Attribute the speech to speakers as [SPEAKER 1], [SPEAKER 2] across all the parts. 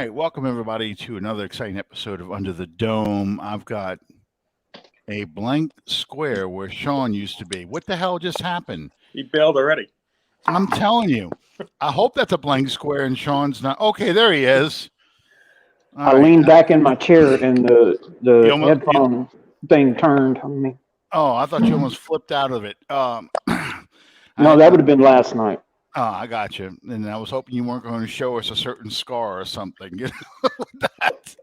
[SPEAKER 1] right, welcome everybody to another exciting episode of Under the Dome. I've got a blank square where Sean used to be. What the hell just happened?
[SPEAKER 2] He bailed already.
[SPEAKER 1] I'm telling you. I hope that's a blank square and Sean's not. Okay, there he is.
[SPEAKER 3] I leaned back in my chair and the headphone thing turned on me.
[SPEAKER 1] Oh, I thought you almost flipped out of it.
[SPEAKER 3] No, that would have been last night.
[SPEAKER 1] Oh, I got you. And I was hoping you weren't going to show us a certain scar or something. You know, that.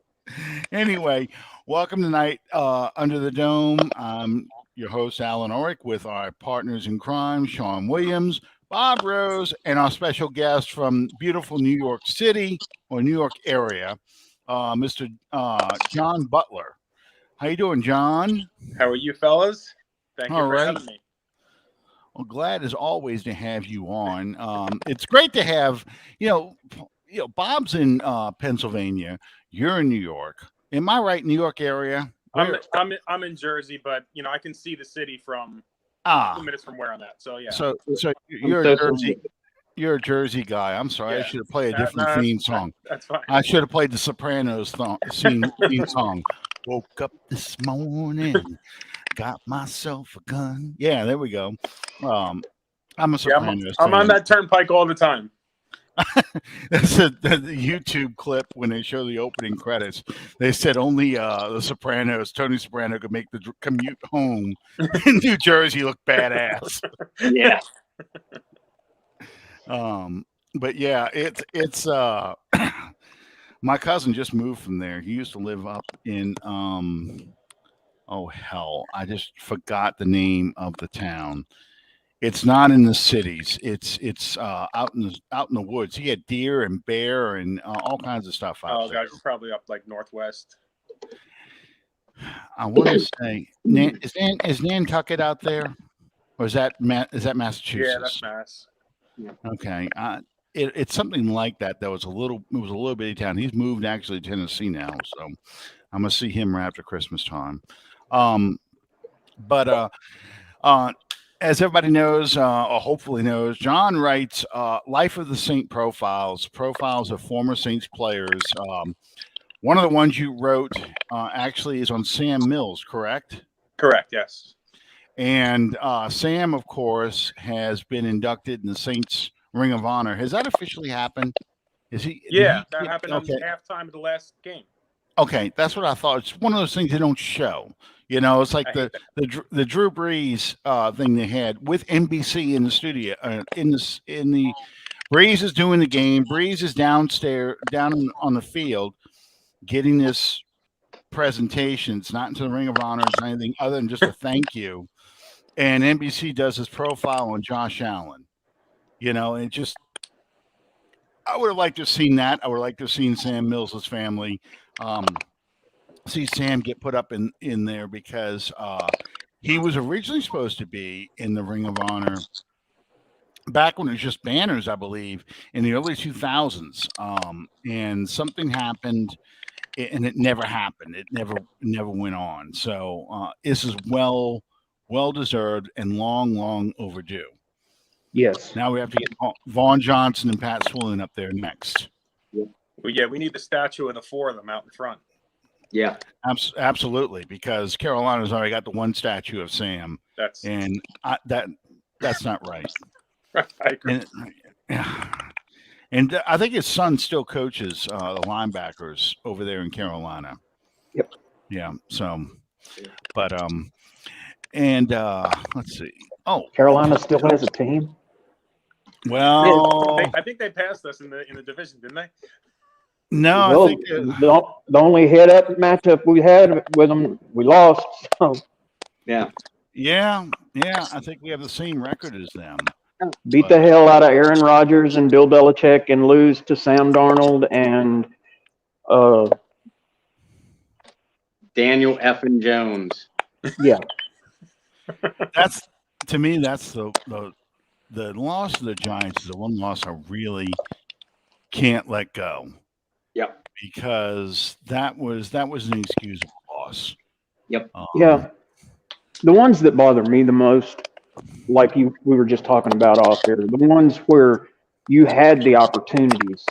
[SPEAKER 1] Anyway, welcome tonight, Under the Dome. I'm your host, Alan Orick, with our partners in crime, Sean Williams, Bob Rose, and our special guest from beautiful New York City or New York area, Mr. John Butler. How you doing, John?
[SPEAKER 2] How are you, fellas? Thank you for having me.
[SPEAKER 1] Well, glad as always to have you on. It's great to have, Bob's in Pennsylvania. You're in New York. Am I right? New York area?
[SPEAKER 2] I'm in Jersey, but I can see the city from 2 minutes from where I'm at. So yeah.
[SPEAKER 1] So you're a Jersey. You're a Jersey guy. I'm sorry. Yeah. I should have played a different theme song.
[SPEAKER 2] That's fine.
[SPEAKER 1] I should have played the Sopranos theme song. Woke up this morning, got myself a gun. Yeah, there we go. I'm a Sopranos.
[SPEAKER 2] I'm on that turnpike all the time.
[SPEAKER 1] That's the YouTube clip when they show the opening credits. They said only the Sopranos, Tony Soprano, could make the commute home in New Jersey look badass.
[SPEAKER 2] Yeah.
[SPEAKER 1] But yeah, it's my cousin just moved from there. He used to live up in I just forgot the name of the town. It's not in the cities. It's out in the woods. He had deer and bear and all kinds of stuff out there.
[SPEAKER 2] Oh gosh, probably up like northwest.
[SPEAKER 1] I want to say, is Nantucket out there, or is that Massachusetts?
[SPEAKER 2] Yeah, that's Mass.
[SPEAKER 1] Yeah. Okay, it's something like that. It was a little bitty town. He's moved actually to Tennessee now, so I'm gonna see him right after Christmas time. But as everybody knows, or hopefully knows, John writes Life of the Saint profiles of former Saints players. One of the ones you wrote actually is on Sam Mills, correct?
[SPEAKER 2] Correct, yes.
[SPEAKER 1] And Sam, of course, has been inducted in the Saints Ring of Honor. Has that officially happened? Is he?
[SPEAKER 2] Yeah, that happened at halftime of the last game.
[SPEAKER 1] Okay, that's what I thought. It's one of those things they don't show. It's like the Drew Brees thing they had with NBC in the studio. In the Brees is doing the game. Brees is down on the field, getting this presentation. It's not into the Ring of Honor. It's anything other than just a thank you. And NBC does his profile on Josh Allen. And it just, I would have liked to have seen that. I would have liked to have seen Sam Mills' family. See Sam get put up in there because he was originally supposed to be in the Ring of Honor back when it was just banners, I believe, in the early 2000s. And something happened, and it never happened. It never went on. So this is well deserved and long overdue.
[SPEAKER 3] Yes.
[SPEAKER 1] Now we have to get Vaughn Johnson and Pat Swillen up there next.
[SPEAKER 2] Well, yeah, we need the statue of the four of them out in front.
[SPEAKER 3] Yeah,
[SPEAKER 1] absolutely, because Carolina's already got the one statue of Sam. That's not right.
[SPEAKER 2] I agree.
[SPEAKER 1] And I think his son still coaches the linebackers over there in Carolina.
[SPEAKER 3] Yep.
[SPEAKER 1] Yeah. So, but let's see. Oh,
[SPEAKER 3] Carolina still has a team.
[SPEAKER 1] Well,
[SPEAKER 2] I think they passed us in the division, didn't they?
[SPEAKER 1] No,
[SPEAKER 3] well,
[SPEAKER 1] I think
[SPEAKER 3] the only head-up matchup we had with them, we lost. So,
[SPEAKER 1] yeah. I think we have the same record as them.
[SPEAKER 3] Beat the hell out of Aaron Rodgers and Bill Belichick, and lose to Sam Darnold and
[SPEAKER 4] Daniel Effin Jones.
[SPEAKER 3] Yeah,
[SPEAKER 1] that's the loss of the Giants is the one loss I really can't let go.
[SPEAKER 4] Yep.
[SPEAKER 1] Because that was an inexcusable loss.
[SPEAKER 4] Yep.
[SPEAKER 3] Yeah. The ones that bother me the most, like we were just talking about off here, the ones where you had the opportunities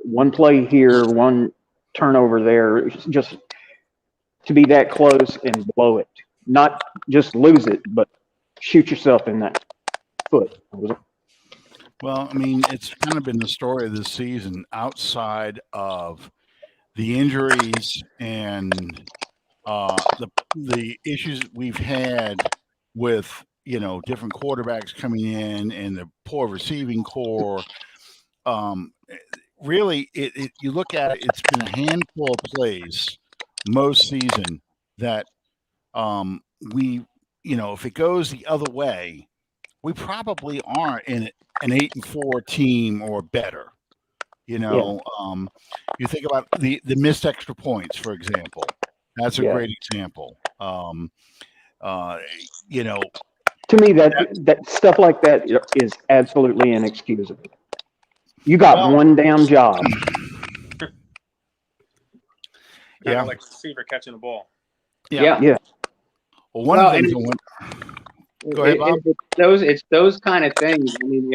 [SPEAKER 3] one play here, one turnover there, just to be that close and blow it. Not just lose it, but shoot yourself in that foot.
[SPEAKER 1] Well, I mean, it's kind of been the story of this season outside of the injuries and the issues we've had with, different quarterbacks coming in and the poor receiving core. Really, you look at it, it's been a handful of plays most season that if it goes the other way, we probably are in an 8-4 team or better. You think about the missed extra points, for example. That's a great example.
[SPEAKER 3] To me, that stuff like that is absolutely inexcusable. You got one damn job.
[SPEAKER 2] Kind of like a receiver catching the ball.
[SPEAKER 4] Yeah.
[SPEAKER 1] Well, one of the things go ahead, Bob.
[SPEAKER 4] It's those kind of things. I mean,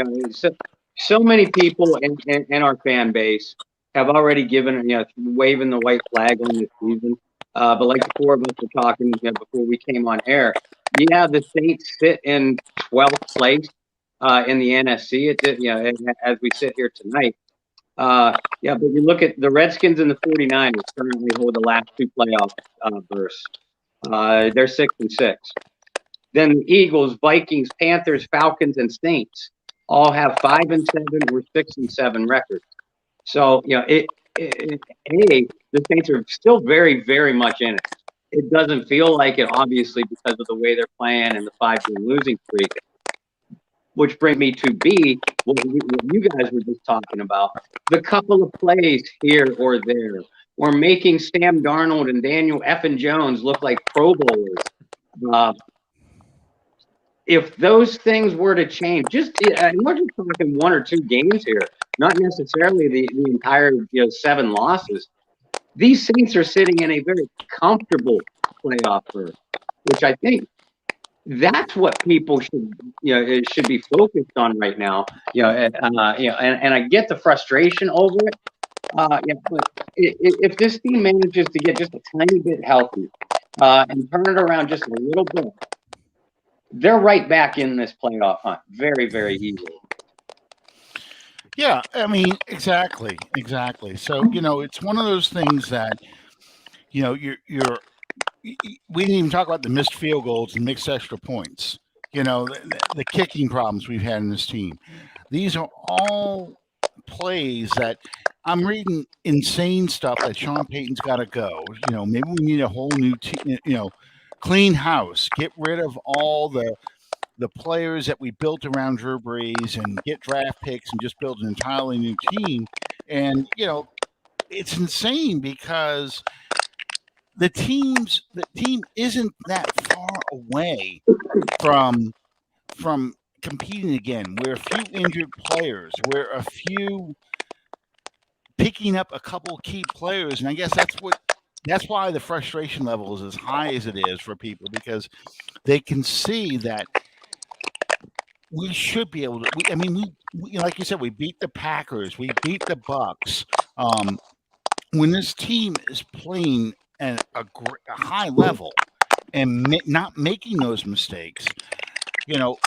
[SPEAKER 4] so many people in our fan base have already given, waving the white flag on this season. But like the four of us were talking before we came on air, the Saints sit in 12th place in the NFC. As we sit here tonight. But you look at the Redskins and the 49ers currently hold the last two playoff berths. They're 6-6. Then the Eagles, Vikings, Panthers, Falcons, and Saints all have 5-7 or 6-7 records. So the Saints are still very, very much in it. It doesn't feel like it, obviously, because of the way they're playing and the 5-game losing streak. Which brings me to B, what you guys were just talking about. The couple of plays here or there, or making Sam Darnold and Daniel Effin Jones look like Pro Bowlers. If those things were to change, we're just talking 1 or 2 games here, not necessarily the entire 7 losses. These Saints are sitting in a very comfortable playoff berth, which I think that's what people should be focused on right now. And I get the frustration over it. But if this team manages to get just a tiny bit healthy and turn it around just a little bit, they're right back in this playoff hunt very, very easily.
[SPEAKER 1] Yeah, I mean, exactly. So, it's one of those things that, we didn't even talk about the missed field goals and mixed extra points. The kicking problems we've had in this team. These are all plays that I'm reading insane stuff that Sean Payton's got to go. Maybe we need a whole new team, clean house, get rid of all the players that we built around Drew Brees and get draft picks and just build an entirely new team. And, it's insane because the team isn't that far away from competing again. We're a few injured players. We're a few picking up a couple key players, and I guess that's why the frustration level is as high as it is for people, because they can see that we should be able to. We like you said, we beat the Packers, we beat the Bucks. When this team is playing at a high level and not making those mistakes, you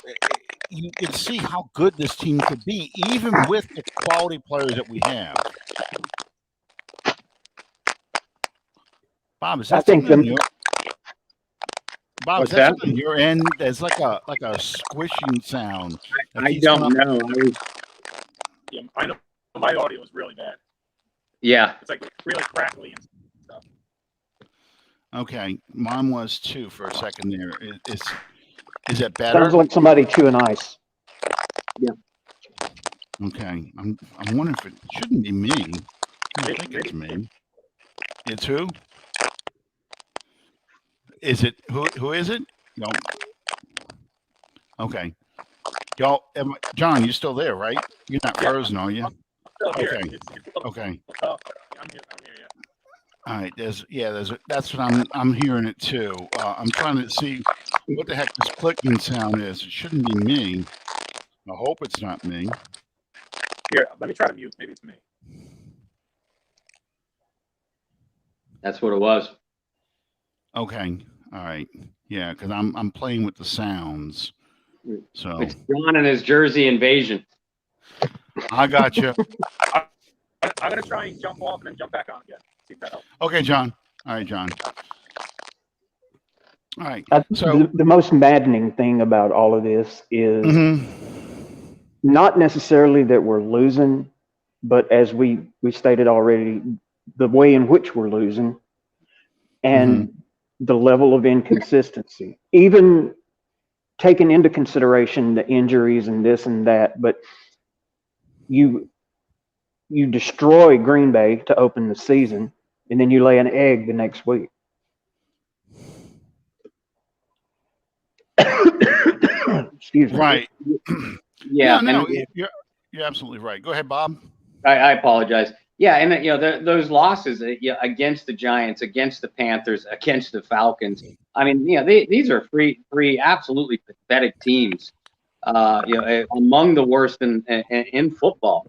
[SPEAKER 1] can see how good this team could be, even with the quality players that we have. Bob, is that something on your end? There's like a squishing sound.
[SPEAKER 4] I don't know.
[SPEAKER 2] I know my audio is really bad.
[SPEAKER 4] Yeah,
[SPEAKER 2] it's like really crackly and stuff.
[SPEAKER 1] Okay, mine was too for a second there. Is that better?
[SPEAKER 3] Sounds like somebody chewing ice.
[SPEAKER 4] Yeah.
[SPEAKER 1] Okay, I'm wondering if it shouldn't be me. I don't think it's me. It's who? Is it who is it? No. Okay. Y'all, John, you still there, right? You're not frozen, are you? Okay. Okay.
[SPEAKER 2] I'm here. Yeah.
[SPEAKER 1] All right. That's what I'm hearing it too. I'm trying to see what the heck this clicking sound is. It shouldn't be me. I hope it's not me.
[SPEAKER 2] Here, let me try to mute. Maybe it's me.
[SPEAKER 4] That's what it was.
[SPEAKER 1] Okay. All right. Yeah, because I'm playing with the sounds. So
[SPEAKER 4] it's John and his Jersey invasion.
[SPEAKER 1] I got you.
[SPEAKER 2] I'm going to try and jump off and then jump back on again. See if that helps.
[SPEAKER 1] Okay, John. All right, John. All right.
[SPEAKER 3] So the most maddening thing about all of this is not necessarily that we're losing, but as we stated already, the way in which we're losing and the level of inconsistency, even taking into consideration the injuries and this and that, but you destroy Green Bay to open the season, and then you lay an egg the next week. Excuse me.
[SPEAKER 1] Right.
[SPEAKER 4] Yeah.
[SPEAKER 1] No, you're absolutely right. Go ahead, Bob.
[SPEAKER 4] I apologize. Yeah, and those losses against the Giants, against the Panthers, against the Falcons. I mean, these are three absolutely pathetic teams. Among the worst in football.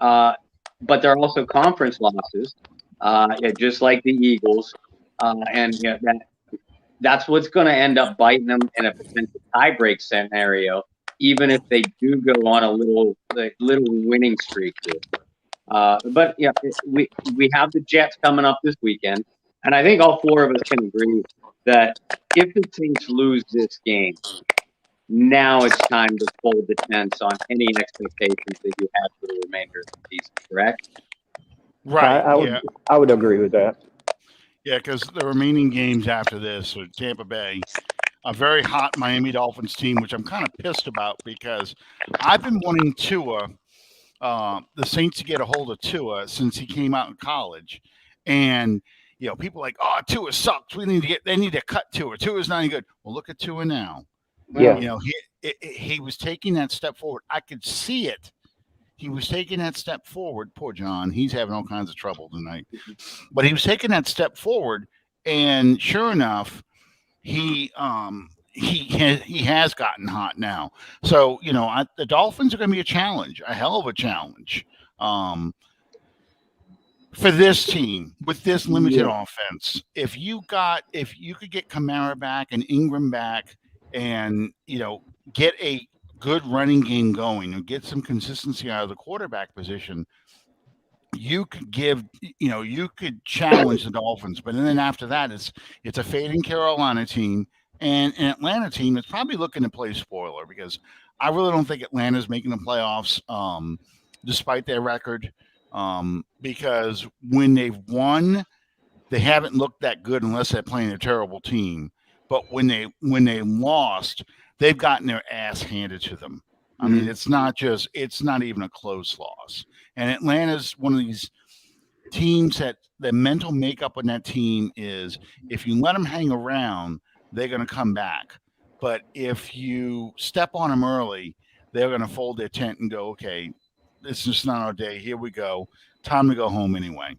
[SPEAKER 4] But they're also conference losses, just like the Eagles, and that's what's going to end up biting them in a potential tiebreak scenario, even if they do go on a little winning streak here. But we have the Jets coming up this weekend, and I think all four of us can agree that if the Saints lose this game, now it's time to fold the tents on any expectations that you have for the remainder of the season. Correct?
[SPEAKER 1] Right.
[SPEAKER 3] I would agree with that.
[SPEAKER 1] Yeah, because the remaining games after this are Tampa Bay, a very hot Miami Dolphins team, which I'm kind of pissed about because I've been wanting Tua, the Saints, to get a hold of Tua since he came out in college. And, people are like, oh, Tua sucks. They need to cut Tua. Tua's not any good. Well, look at Tua now.
[SPEAKER 3] Yeah.
[SPEAKER 1] He was taking that step forward. I could see it. He was taking that step forward. Poor John. He's having all kinds of trouble tonight. But he was taking that step forward, and sure enough, he has gotten hot now. So, the Dolphins are going to be a challenge, a hell of a challenge for this team with this limited offense. If you could get Kamara back and Ingram back and, get a good running game going and get some consistency out of the quarterback position, you could challenge the Dolphins. But then after that, it's a fading Carolina team and an Atlanta team that's probably looking to play spoiler, because I really don't think Atlanta's making the playoffs, despite their record, because when they've won, they haven't looked that good unless they're playing a terrible team. But when they lost, they've gotten their ass handed to them. I mean, it's not even a close loss. And Atlanta's one of these teams that the mental makeup on that team is, if you let them hang around, they're going to come back. But if you step on them early, they're going to fold their tent and go, okay, this is not our day. Here we go. Time to go home anyway.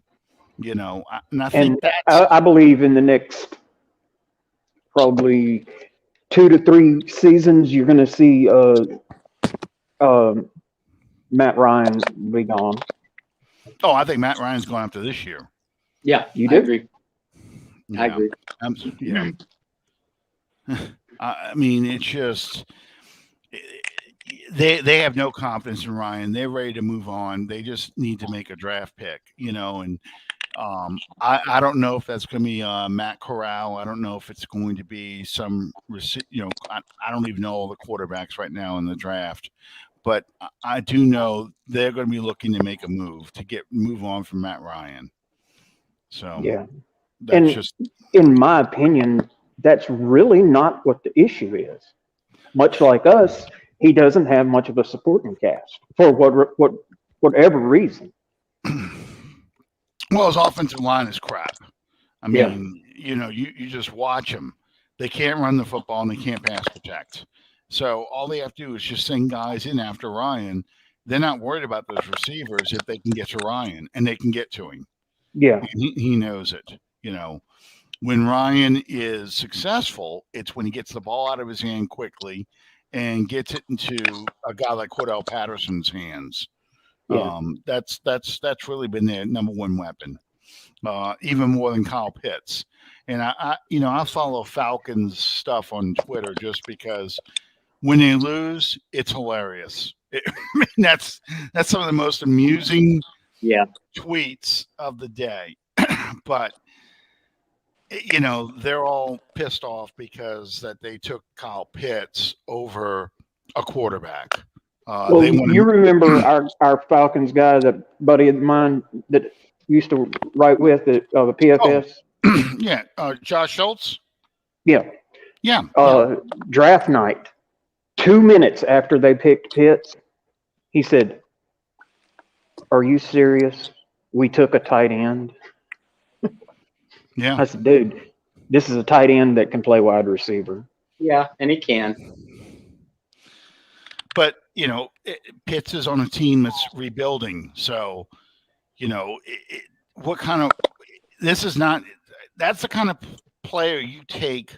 [SPEAKER 1] And I think
[SPEAKER 3] I believe in the next probably 2 to 3 seasons, you're going to see Matt Ryan be gone.
[SPEAKER 1] Oh, I think Matt Ryan's going after this year.
[SPEAKER 4] Yeah,
[SPEAKER 3] you do?
[SPEAKER 4] I agree.
[SPEAKER 1] Yeah.
[SPEAKER 4] I agree.
[SPEAKER 1] Yeah. I mean, it's just they have no confidence in Ryan. They're ready to move on. They just need to make a draft pick, and I don't know if that's going to be Matt Corral. I don't know if it's going to be some, I don't even know all the quarterbacks right now in the draft, but I do know they're going to be looking to make a move to move on from Matt Ryan. So
[SPEAKER 3] yeah,
[SPEAKER 1] that's
[SPEAKER 3] in my opinion, that's really not what the issue is. Much like us, he doesn't have much of a supporting cast for whatever reason.
[SPEAKER 1] Well, his offensive line is crap. I mean, you just watch them. They can't run the football and they can't pass protect. So all they have to do is just send guys in after Ryan. They're not worried about those receivers if they can get to Ryan, and they can get to him.
[SPEAKER 3] Yeah.
[SPEAKER 1] He knows it. When Ryan is successful, it's when he gets the ball out of his hand quickly and gets it into a guy like Cordell Patterson's hands.
[SPEAKER 3] Yeah.
[SPEAKER 1] That's really been their number one weapon. even more than Kyle Pitts. And I follow Falcons stuff on Twitter just because when they lose, it's hilarious. I mean, that's some of the most amusing tweets of the day. But they're all pissed off because that they took Kyle Pitts over a quarterback.
[SPEAKER 3] Well, you remember our Falcons guy, that buddy of mine that used to write with the PFS?
[SPEAKER 1] Oh, yeah, Josh Schultz?
[SPEAKER 3] Yeah.
[SPEAKER 1] Yeah.
[SPEAKER 3] Draft night, 2 minutes after they picked Pitts, he said, "Are you serious? We took a tight end?"
[SPEAKER 1] Yeah.
[SPEAKER 3] I said, "Dude, this is a tight end that can play wide receiver."
[SPEAKER 4] Yeah, and he can.
[SPEAKER 1] But, Pitts is on a team that's rebuilding. So, that's the kind of player you take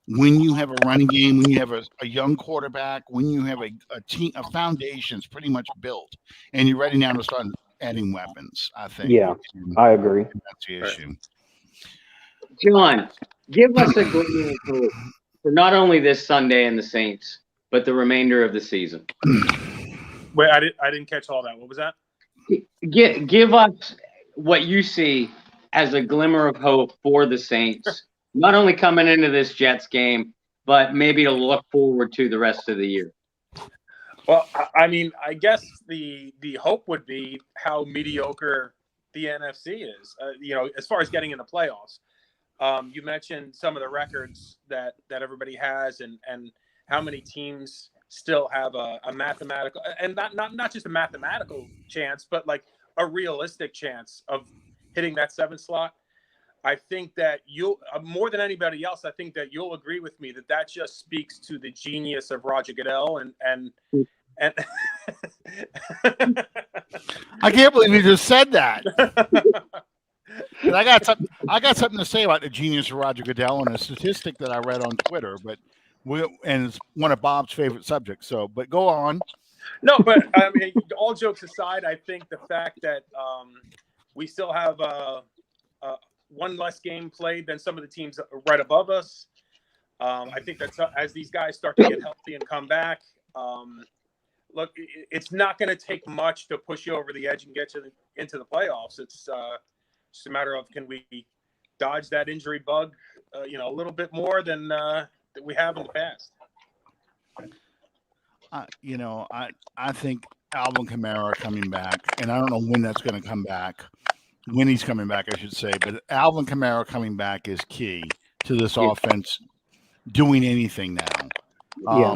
[SPEAKER 1] when you have a running game, when you have a young quarterback, when you have a team, a foundation's pretty much built, and you're ready now to start adding weapons, I think.
[SPEAKER 3] Yeah, I agree.
[SPEAKER 1] That's the issue.
[SPEAKER 4] John, give us a glimmer of hope for not only this Sunday and the Saints, but the remainder of the season.
[SPEAKER 2] Wait, I didn't catch all that. What was that?
[SPEAKER 4] Give us what you see as a glimmer of hope for the Saints, not only coming into this Jets game, but maybe to look forward to the rest of the year.
[SPEAKER 2] Well, I mean, I guess the hope would be how mediocre the NFC is, as far as getting in the playoffs. You mentioned some of the records that everybody has and how many teams still have a mathematical, and not just a mathematical chance, but like a realistic chance of hitting that 7th slot. I think that you'll, more than anybody else, I think that you'll agree with me that just speaks to the genius of Roger Goodell and
[SPEAKER 1] I can't believe you just said that. I got something to say about the genius of Roger Goodell and a statistic that I read on Twitter, and it's one of Bob's favorite subjects. So, but go on.
[SPEAKER 2] No, but I mean, all jokes aside, I think the fact that we still have one less game played than some of the teams right above us. I think that as these guys start to get healthy and come back, look, it's not going to take much to push you over the edge and get you into the playoffs. It's just a matter of, can we dodge that injury bug, a little bit more than that we have in the past.
[SPEAKER 1] I think Alvin Kamara coming back, and I don't know when that's going to come back. When he's coming back, I should say. But Alvin Kamara coming back is key to this offense doing anything now.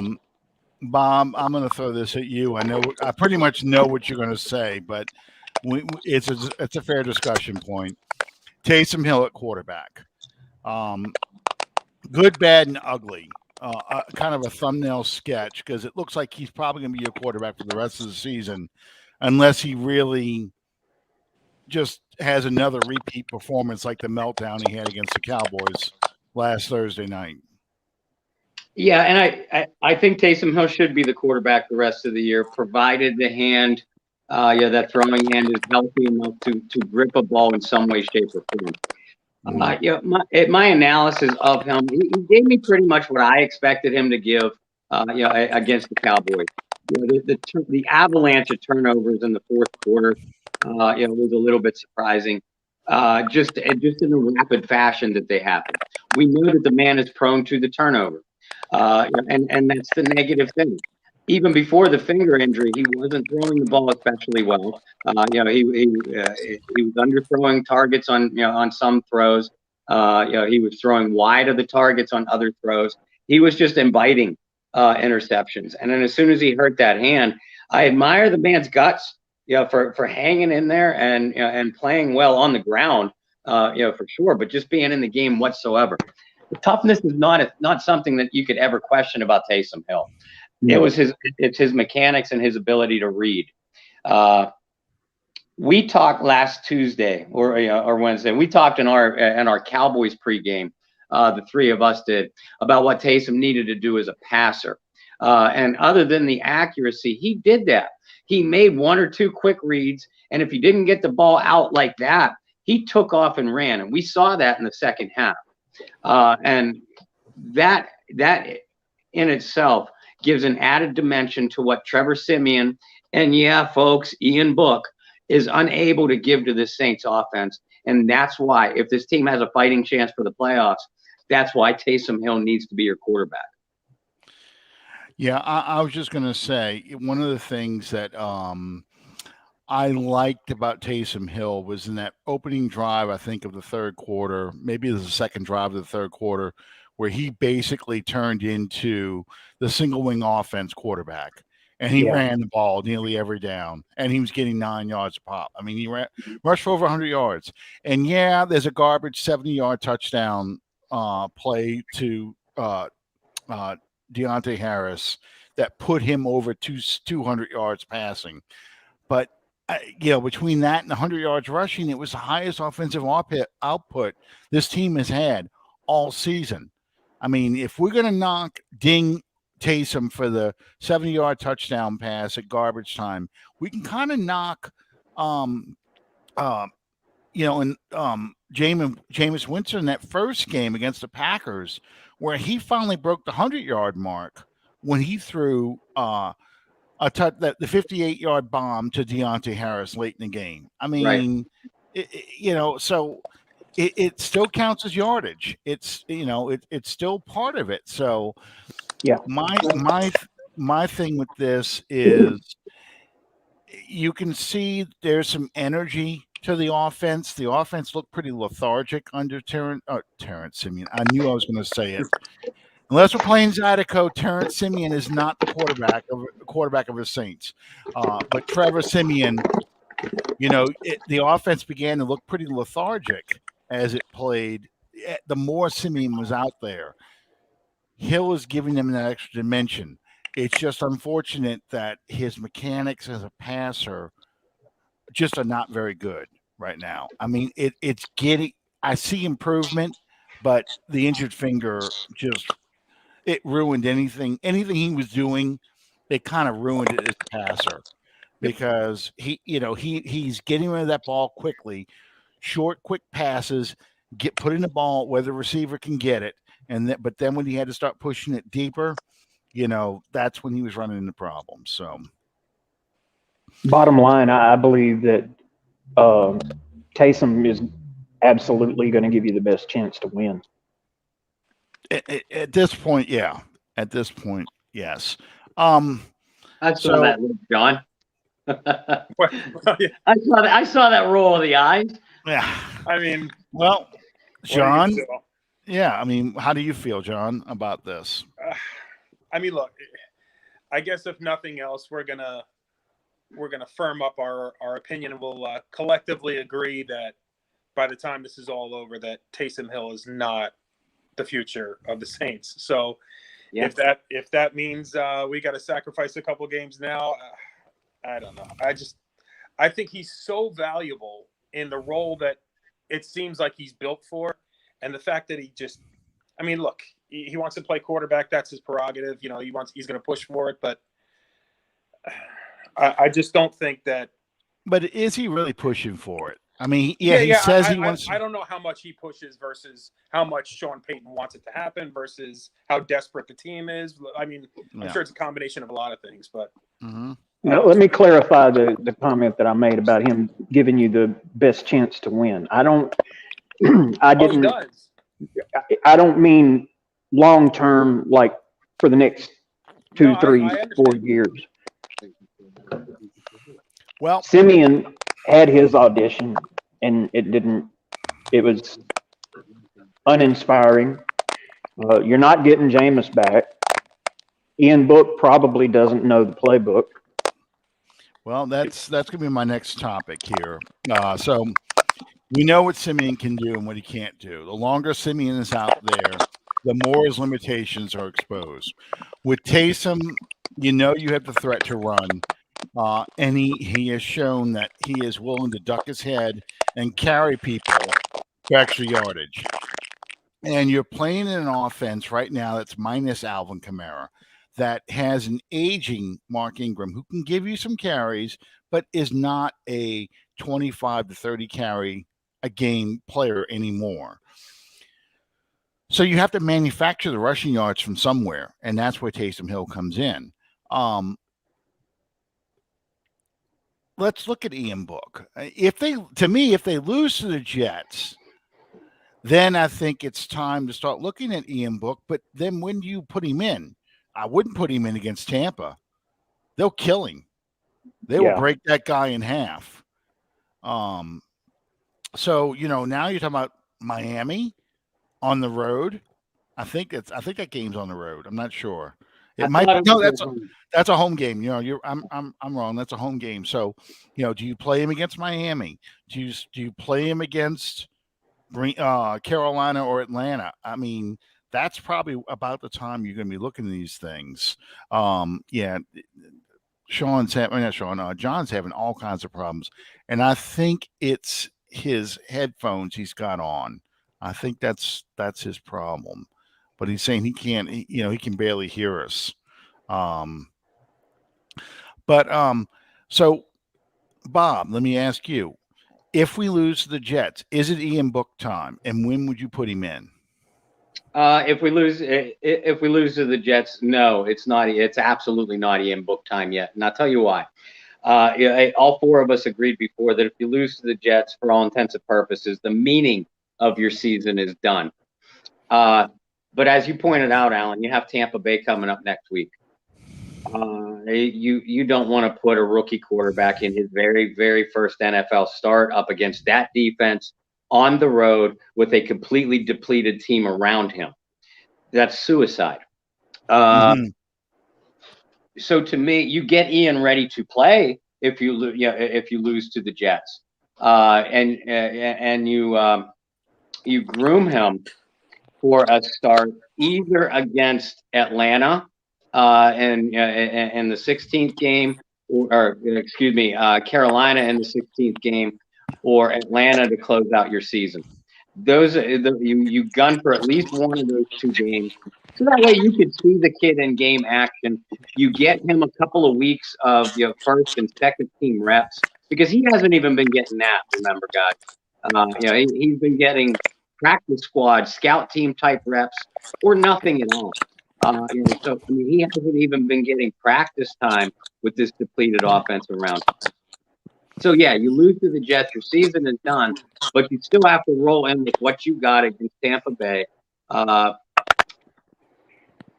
[SPEAKER 1] Bob, I'm going to throw this at you. I pretty much know what you're going to say, but it's a fair discussion point. Taysom Hill at quarterback. Good, bad, and ugly. Kind of a thumbnail sketch, because it looks like he's probably going to be your quarterback for the rest of the season, unless he really just has another repeat performance like the meltdown he had against the Cowboys last Thursday night.
[SPEAKER 4] Yeah, and I think Taysom Hill should be the quarterback the rest of the year, provided the hand, that throwing hand is healthy enough to grip a ball in some way, shape, or form. My analysis of him, he gave me pretty much what I expected him to give, against the Cowboys. The avalanche of turnovers in the fourth quarter, was a little bit surprising. Just in the rapid fashion that they happen. We know that the man is prone to the turnover, and that's the negative thing. Even before the finger injury, he wasn't throwing the ball especially well. He was underthrowing targets on some throws. He was throwing wide of the targets on other throws. He was just inviting interceptions. And then as soon as he hurt that hand, I admire the man's guts, for hanging in there and playing well on the ground, for sure. But just being in the game whatsoever, the toughness is not something that you could ever question about Taysom Hill. It's his mechanics and his ability to read. We talked last Tuesday or Wednesday. We talked in our Cowboys pregame. The three of us did, about what Taysom needed to do as a passer. And other than the accuracy, he did that. He made one or two quick reads, and if he didn't get the ball out like that, he took off and ran, and we saw that in the second half. And that in itself gives an added dimension to what Trevor Siemian and, yeah, folks, Ian Book is unable to give to this Saints offense. And that's why, if this team has a fighting chance for the playoffs, that's why Taysom Hill needs to be your quarterback.
[SPEAKER 1] Yeah, I was just going to say, one of the things that I liked about Taysom Hill was in that opening drive, I think, of the third quarter, maybe it was the second drive of the third quarter, where he basically turned into the single wing offense quarterback. And he ran the ball nearly every down, and he was getting 9 yards a pop. I mean, he rushed for over 100 yards. And, yeah, there's a garbage 70-yard touchdown play to Deontay Harris that put him over 200 yards passing. But, between that and 100 yards rushing, it was the highest offensive output this team has had all season. I mean, if we're going to ding Taysom for the 70-yard touchdown pass at garbage time, we can kind of knock, Jameis Winston in that first game against the Packers, where he finally broke the 100-yard mark when he threw the 58-yard bomb to Deontay Harris late in the game. I mean, so it still counts as yardage. It's it's still part of it. So
[SPEAKER 3] yeah,
[SPEAKER 1] my thing with this is you can see there's some energy to the offense. The offense looked pretty lethargic under Terrence Siemian. I knew I was going to say it. Unless we're playing Zydeco, Terrence Siemian is not the quarterback of the Saints. But Trevor Siemian, the offense began to look pretty lethargic as it played. The more Siemian was out there, Hill is giving them that extra dimension. It's just unfortunate that his mechanics as a passer just are not very good right now. I mean, it's getting. I see improvement, but the injured finger it ruined anything he was doing. It kind of ruined it as a passer because he's getting rid of that ball quickly, short, quick passes, putting the ball where the receiver can get it, but then when he had to start pushing it deeper, that's when he was running into problems. So,
[SPEAKER 3] bottom line, I believe that Taysom is absolutely going to give you the best chance to win.
[SPEAKER 1] At this point, yeah. At this point, yes.
[SPEAKER 4] I saw that look, John. I saw that roll of the eyes.
[SPEAKER 1] Yeah.
[SPEAKER 2] I mean,
[SPEAKER 1] well, John. Yeah, I mean, how do you feel, John, about this?
[SPEAKER 2] I mean, look, I guess if nothing else, we're gonna firm up our opinion, and we'll collectively agree that by the time this is all over, that Taysom Hill is not the future of the Saints. So if that means we got to sacrifice a couple games now, I don't know. I think he's so valuable in the role that it seems like he's built for, and the fact that look, he wants to play quarterback. That's his prerogative. He's going to push for it, but I just don't think that.
[SPEAKER 1] But is he really pushing for it? I mean, he says he wants.
[SPEAKER 2] I don't know how much he pushes versus how much Sean Payton wants it to happen versus how desperate the team is. I mean, I'm sure it's a combination of a lot of things, but.
[SPEAKER 1] Mm-hmm.
[SPEAKER 3] Now, let me clarify the comment that I made about him giving you the best chance to win. I don't mean long term, like for the next 2, 3, 4 years.
[SPEAKER 1] Well,
[SPEAKER 3] Siemian had his audition, and it was uninspiring. You're not getting Jameis back. Ian Book probably doesn't know the playbook.
[SPEAKER 1] Well, that's going to be my next topic here. So we know what Siemian can do and what he can't do. The longer Siemian is out there, the more his limitations are exposed. With Taysom, you have the threat to run. And he has shown that he is willing to duck his head and carry people for extra yardage. And you're playing in an offense right now that's minus Alvin Kamara, that has an aging Mark Ingram who can give you some carries, but is not a 25 to 30 carry a game player anymore. So you have to manufacture the rushing yards from somewhere, and that's where Taysom Hill comes in. Let's look at Ian Book. If they lose to the Jets, then I think it's time to start looking at Ian Book. But then when do you put him in? I wouldn't put him in against Tampa. They'll kill him. They will break that guy in half. So now you're talking about Miami on the road. I think that game's on the road. I'm not sure. It might be, no. That's a home game. I'm wrong. That's a home game. So, do you play him against Miami? Do you play him against Carolina or Atlanta? I mean, that's probably about the time you're going to be looking at these things. John's having all kinds of problems, and I think it's his headphones he's got on. I think that's his problem. But he's saying he can't. He can barely hear us. So, Bob, let me ask you: if we lose to the Jets, is it Ian Book time, and when would you put him in?
[SPEAKER 4] If we lose to the Jets, no, it's not. It's absolutely not Ian Book time yet, and I'll tell you why. All four of us agreed before that if you lose to the Jets, for all intents and purposes, the meaning of your season is done. But as you pointed out, Alan, you have Tampa Bay coming up next week. You don't want to put a rookie quarterback in his very, very first NFL start up against that defense on the road with a completely depleted team around him. That's suicide. So to me, you get Ian ready to play if you lose to the Jets, and you groom him for a start either against Atlanta in the 16th game, or Carolina in the 16th game, or Atlanta to close out your season. Those you gun for at least one of those two games, so that way you could see the kid in game action. You get him a couple of weeks of first and second team reps, because he hasn't even been getting that. Remember, guys, he's been getting practice squad, scout team type reps, or nothing at all. So he hasn't even been getting practice time with this depleted offense around him. So yeah, you lose to the Jets, your season is done, but you still have to roll in with what you got against Tampa Bay. And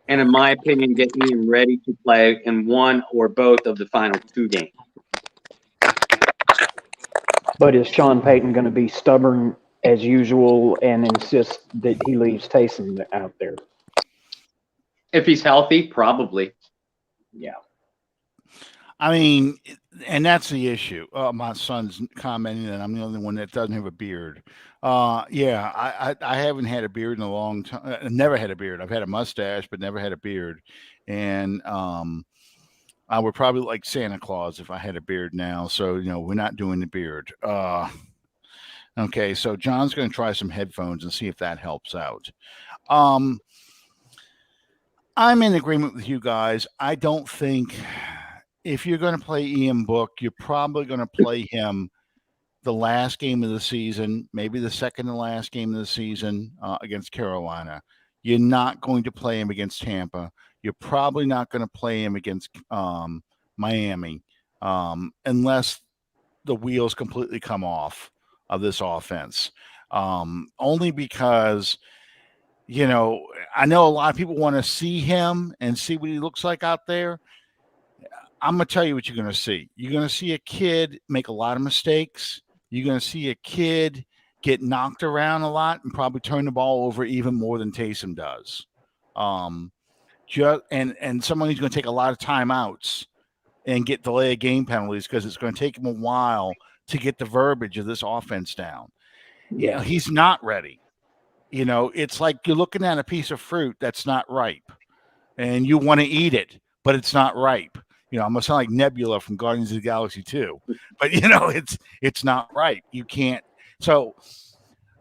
[SPEAKER 4] in my opinion, get Ian ready to play in one or both of the final two games.
[SPEAKER 3] But is Sean Payton going to be stubborn as usual and insist that he leaves Taysom out there?
[SPEAKER 4] If he's healthy, probably.
[SPEAKER 3] Yeah.
[SPEAKER 1] I mean, and that's the issue. My son's commenting that I'm the only one that doesn't have a beard. I haven't had a beard in a long time. Never had a beard. I've had a mustache, but never had a beard. And I would probably like Santa Claus if I had a beard now. So, we're not doing the beard. Okay, so John's going to try some headphones and see if that helps out. I'm in agreement with you guys. I don't think if you're going to play Ian Book, you're probably going to play him the last game of the season, maybe the second to last game of the season against Carolina. You're not going to play him against Tampa. You're probably not going to play him against Miami unless the wheels completely come off of this offense. Only because, I know a lot of people want to see him and see what he looks like out there. I'm going to tell you what you're going to see. You're going to see a kid make a lot of mistakes. You're going to see a kid get knocked around a lot and probably turn the ball over even more than Taysom does. And someone who's going to take a lot of timeouts and get delay of game penalties because it's going to take him a while to get the verbiage of this offense down. Yeah, he's not ready. It's like you're looking at a piece of fruit that's not ripe and you want to eat it, but it's not ripe. I'm going to sound like Nebula from Guardians of the Galaxy 2, but it's not ripe. You can't. So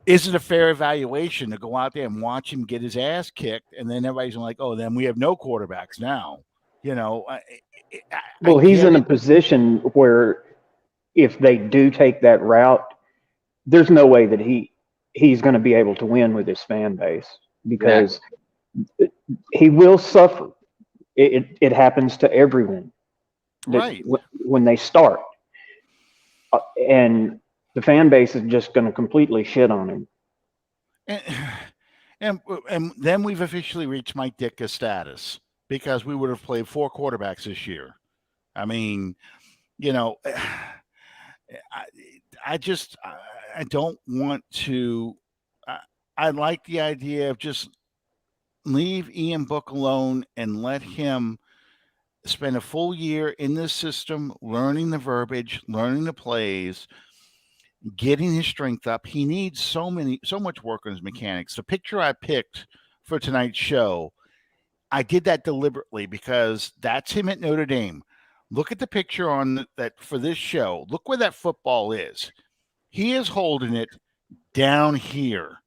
[SPEAKER 1] is it a fair evaluation to go out there and watch him get his ass kicked? And then everybody's like, oh, then we have no quarterbacks now.
[SPEAKER 3] Well, he's in a position where if they do take that route, there's no way that he's going to be able to win with his fan base because he will suffer. It happens to everyone.
[SPEAKER 1] Right.
[SPEAKER 3] When they start, and the fan base is just going to completely shit on him.
[SPEAKER 1] And then we've officially reached Mike Ditka status because we would have played 4 quarterbacks this year. I mean, you know, I don't want to. I like the idea of just leave Ian Book alone and let him spend a full year in this system, learning the verbiage, learning the plays, getting his strength up. He needs so much work on his mechanics. The picture I picked for tonight's show, I did that deliberately because that's him at Notre Dame. Look at the picture on that for this show. Look where that football is. He is holding it down here,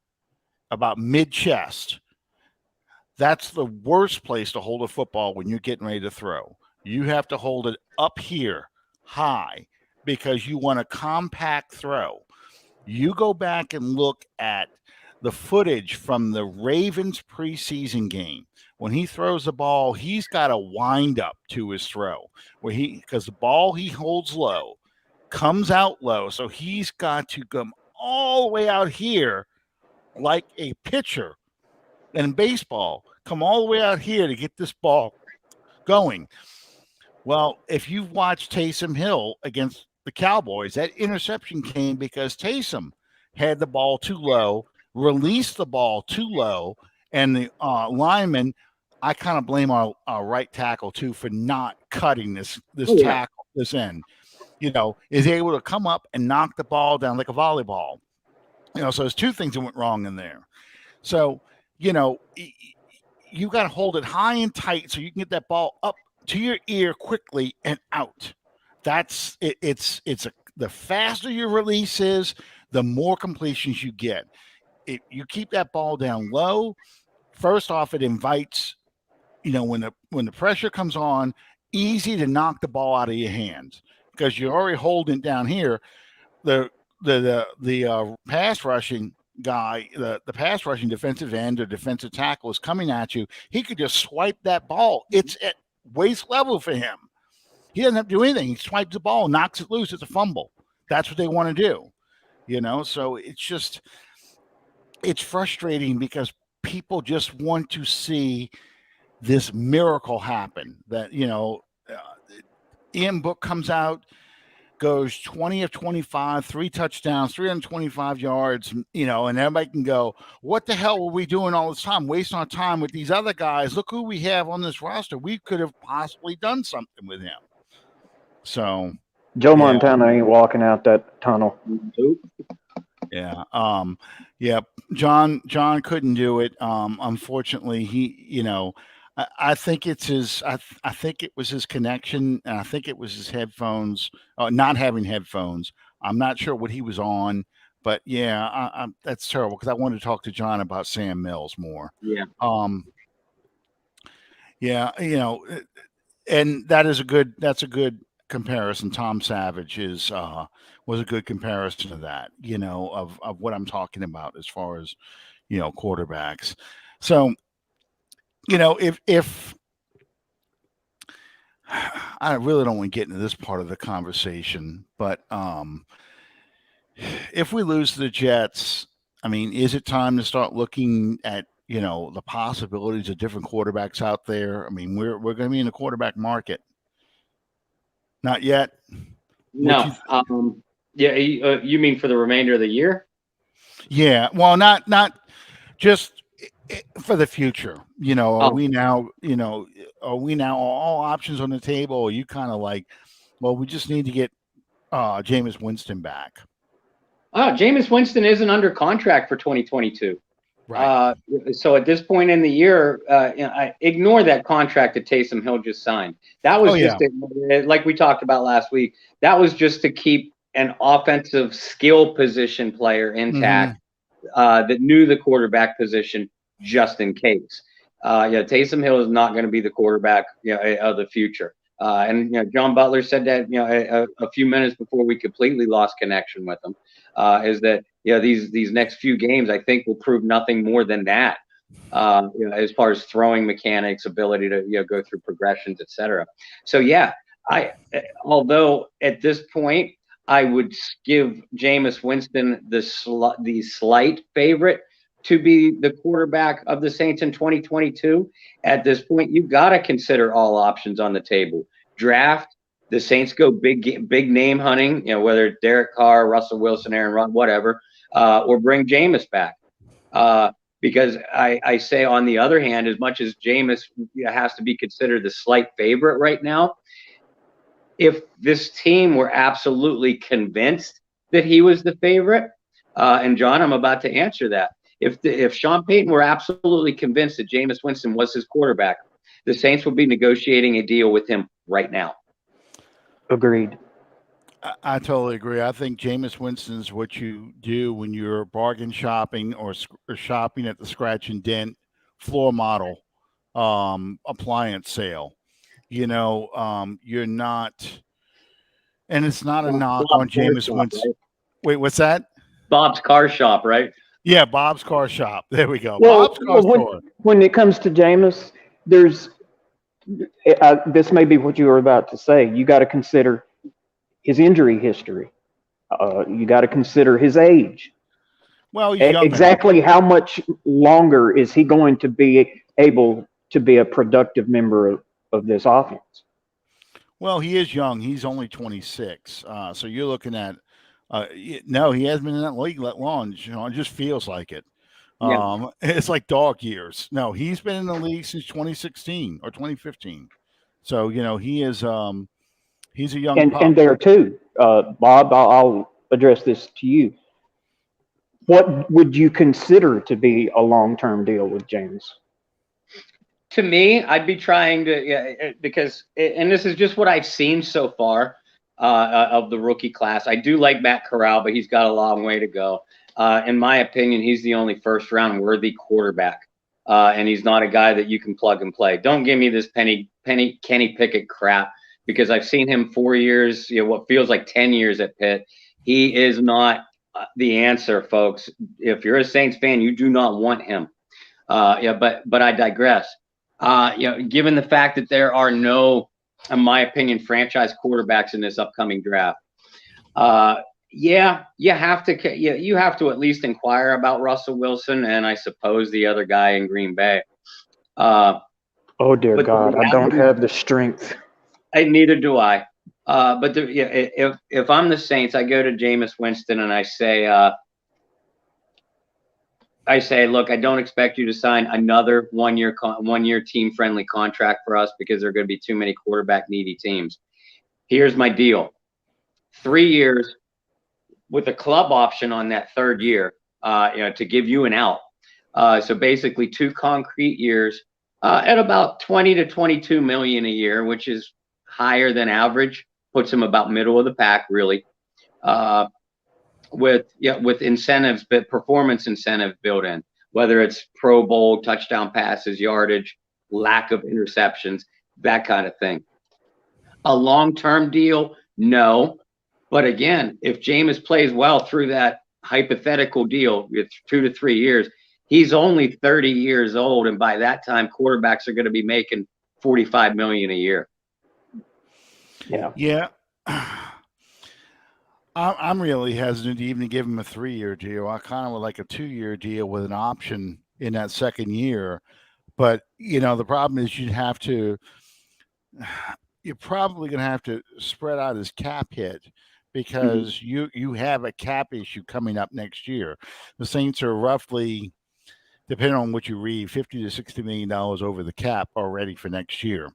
[SPEAKER 1] about mid-chest. That's the worst place to hold a football when you're getting ready to throw. You have to hold it up here, high, because you want a compact throw. You go back and look at the footage from the Ravens preseason game. When he throws the ball, he's got a wind up to his throw because the ball he holds low comes out low. So he's got to come all the way out here like a pitcher. And in baseball, come all the way out here to get this ball going. Well, if you've watched Taysom Hill against the Cowboys, that interception came because Taysom had the ball too low, released the ball too low, and the lineman, I kind of blame our right tackle too for not cutting this tackle, this end, is able to come up and knock the ball down like a volleyball. So there's 2 things that went wrong in there. So, you got to hold it high and tight so you can get that ball up to your ear quickly and out. That's it. The faster your release is, the more completions you get. If you keep that ball down low, first off, it invites, when the pressure comes on, easy to knock the ball out of your hands because you're already holding it down here. The pass rushing guy, the pass rushing defensive end or defensive tackle is coming at you. He could just swipe that ball. It's at waist level for him. He doesn't have to do anything. He swipes the ball, knocks it loose. It's a fumble. That's what they want to do, So it's frustrating because people just want to see this miracle happen. That Ian Book comes out, goes 20 of 25, 3 touchdowns, 325 yards, and everybody can go, what the hell were we doing all this time, wasting our time with these other guys? Look who we have on this roster. We could have possibly done something with him. So
[SPEAKER 3] Joe Montana ain't walking out that tunnel.
[SPEAKER 1] Yeah. John couldn't do it. Unfortunately, he, I think it's his. I think it was his connection, and I think it was his headphones. Not having headphones. I'm not sure what he was on, but yeah, that's terrible because I wanted to talk to John about Sam Mills more.
[SPEAKER 4] Yeah.
[SPEAKER 1] Yeah. And that's a good comparison. Tom Savage was a good comparison to that. Of what I'm talking about as far as quarterbacks. So. If I really don't want to get into this part of the conversation, but if we lose to the Jets, is it time to start looking at the possibilities of different quarterbacks out there? We're going to be in the quarterback market. Not yet.
[SPEAKER 4] No. You mean for the remainder of the year?
[SPEAKER 1] Yeah. Well, not just. For the future, are we now all options on the table? Or are you kind of like, well, we just need to get Jameis Winston back?
[SPEAKER 4] Jameis Winston isn't under contract for 2022.
[SPEAKER 1] Right.
[SPEAKER 4] So at this point in the year, I ignore that contract that Taysom Hill just signed. That was like we talked about last week. That was just to keep an offensive skill position player intact that knew the quarterback position. Just in case. Taysom Hill is not going to be the quarterback of the future. And John Butler said that a few minutes before we completely lost connection with him, is that these next few games, I think, will prove nothing more than that. As far as throwing mechanics, ability to go through progressions, etc. So although at this point I would give Jameis Winston the slight favorite to be the quarterback of the Saints in 2022. At this point, you've got to consider all options on the table. Draft. The Saints go big name hunting, whether it's Derek Carr, Russell Wilson, Aaron Rodgers, whatever, or bring Jameis back. Because I say, on the other hand, as much as Jameis has to be considered the slight favorite right now, if this team were absolutely convinced that he was the favorite, and John, I'm about to answer that. If Sean Payton were absolutely convinced that Jameis Winston was his quarterback, the Saints would be negotiating a deal with him right now.
[SPEAKER 3] Agreed.
[SPEAKER 1] I totally agree. I think Jameis Winston is what you do when you're bargain shopping or shopping at the scratch and dent floor model appliance sale. You're not, and it's not a knock on Jameis Winston. Right? Wait, what's that?
[SPEAKER 4] Bob's Car Shop, right?
[SPEAKER 1] Yeah, Bob's Car Shop. There we go.
[SPEAKER 3] Well,
[SPEAKER 1] Bob's Car Store.
[SPEAKER 3] When it comes to Jameis, there's this may be what you were about to say. You got to consider his injury history. You got to consider his age.
[SPEAKER 1] Well, he's young
[SPEAKER 3] exactly enough. How much longer is he going to be able to be a productive member of this offense?
[SPEAKER 1] Well, he is young. He's only 26. So you're looking at no, he hasn't been in that league that long. It just feels like it. Yeah. It's like dog years. No, he's been in the league since 2016 or 2015. So, he is he's a young pup.
[SPEAKER 3] And there too, Bob, I'll address this to you. What would you consider to be a long-term deal with James?
[SPEAKER 4] To me, I'd be trying to, because, and this is just what I've seen so far of the rookie class. I do like Matt Corral, but he's got a long way to go. In my opinion, he's the only first-round worthy quarterback, and he's not a guy that you can plug and play. Don't give me this Kenny Pickett crap, because I've seen him 4 years, what feels like 10 years at Pitt. He is not the answer, folks. If you're a Saints fan, you do not want him. But I digress. Given the fact that there are no, in my opinion, franchise quarterbacks in this upcoming draft, you have to at least inquire about Russell Wilson and I suppose the other guy in Green Bay.
[SPEAKER 3] Oh dear God, I don't have the strength.
[SPEAKER 4] Neither do I. But if I'm the Saints, I go to Jameis Winston and I say, look, I don't expect you to sign another one-year team-friendly contract for us because there are going to be too many quarterback-needy teams. Here's my deal: 3 years with a club option on that third year, to give you an out. So basically, 2 concrete years at about 20 to 22 million a year, which is higher than average. Puts him about middle of the pack, really. With incentives, but performance incentives built in, whether it's Pro Bowl, touchdown passes, yardage, lack of interceptions, that kind of thing. A long-term deal, no. But again, if Jameis plays well through that hypothetical deal with 2 to 3 years, he's only 30 years old, and by that time, quarterbacks are going to be making $45 million a year.
[SPEAKER 1] Yeah. I'm really hesitant to even give him a 3-year deal. I kind of would like a 2-year deal with an option in that second year. But, the problem is you're probably going to have to spread out his cap hit because you have a cap issue coming up next year. The Saints are roughly, depending on what you read, $50 to $60 million over the cap already for next year.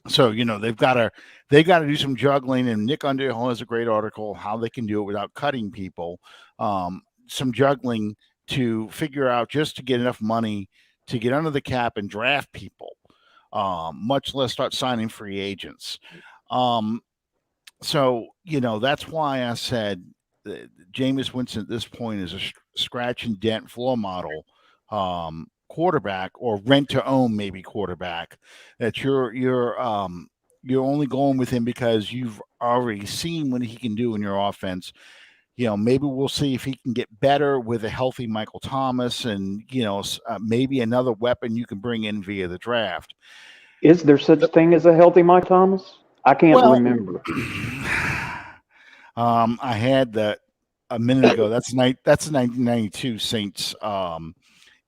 [SPEAKER 1] So, they've got to do some juggling, and Nick Underhill has a great article how they can do it without cutting people. Some juggling to figure out just to get enough money to get under the cap and draft people, much less start signing free agents. So, that's why I said that Jameis Winston at this point is a scratch and dent floor model quarterback, or rent to own maybe quarterback, that you're only going with him because you've already seen what he can do in your offense. maybe we'll see if he can get better with a healthy Michael Thomas and, maybe another weapon you can bring in via the draft.
[SPEAKER 3] Is there such thing as a healthy Mike Thomas? I can't
[SPEAKER 1] Well,
[SPEAKER 3] remember.
[SPEAKER 1] I had that a minute ago. That's the 1992 Saints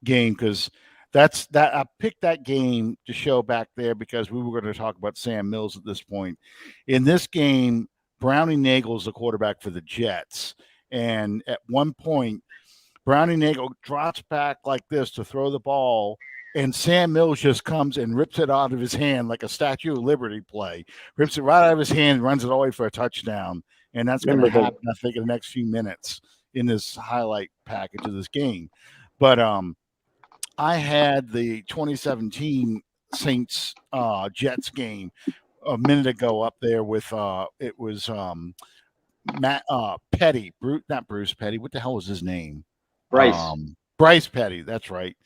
[SPEAKER 1] game, because I picked that game to show back there because we were going to talk about Sam Mills at this point. In this game, Brownie Nagel's the quarterback for the Jets, and at one point, Brownie Nagel drops back like this to throw the ball, and Sam Mills just comes and rips it out of his hand like a Statue of Liberty play. Rips it right out of his hand, runs it all the way for a touchdown. And that's going to happen, I think, in the next few minutes in this highlight package of this game. But I had the 2017 Saints Jets game a minute ago up there with it was Matt Petty, not Bruce Petty. What the hell was his name? Bryce Petty. That's right.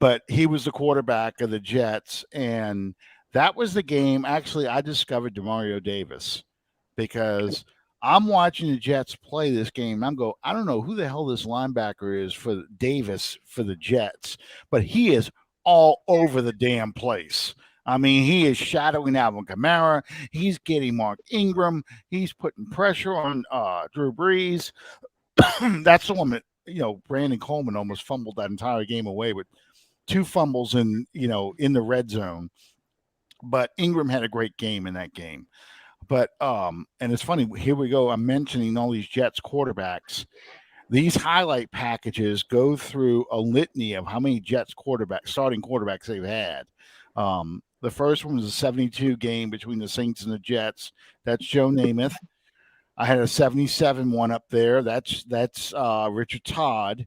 [SPEAKER 1] But he was the quarterback of the Jets, and that was the game. Actually, I discovered Demario Davis because I'm watching the Jets play this game. I don't know who the hell this linebacker is for Davis for the Jets, but he is all over the damn place. I mean, he is shadowing Alvin Kamara. He's getting Mark Ingram. He's putting pressure on Drew Brees. That's the one that, Brandon Coleman almost fumbled that entire game away with 2 fumbles in the red zone. But Ingram had a great game in that game. But and it's funny, here we go. I'm mentioning all these Jets quarterbacks. These highlight packages go through a litany of how many Jets starting quarterbacks they've had. The first one was a 72 game between the Saints and the Jets. That's Joe Namath. I had a 77 one up there. That's Richard Todd.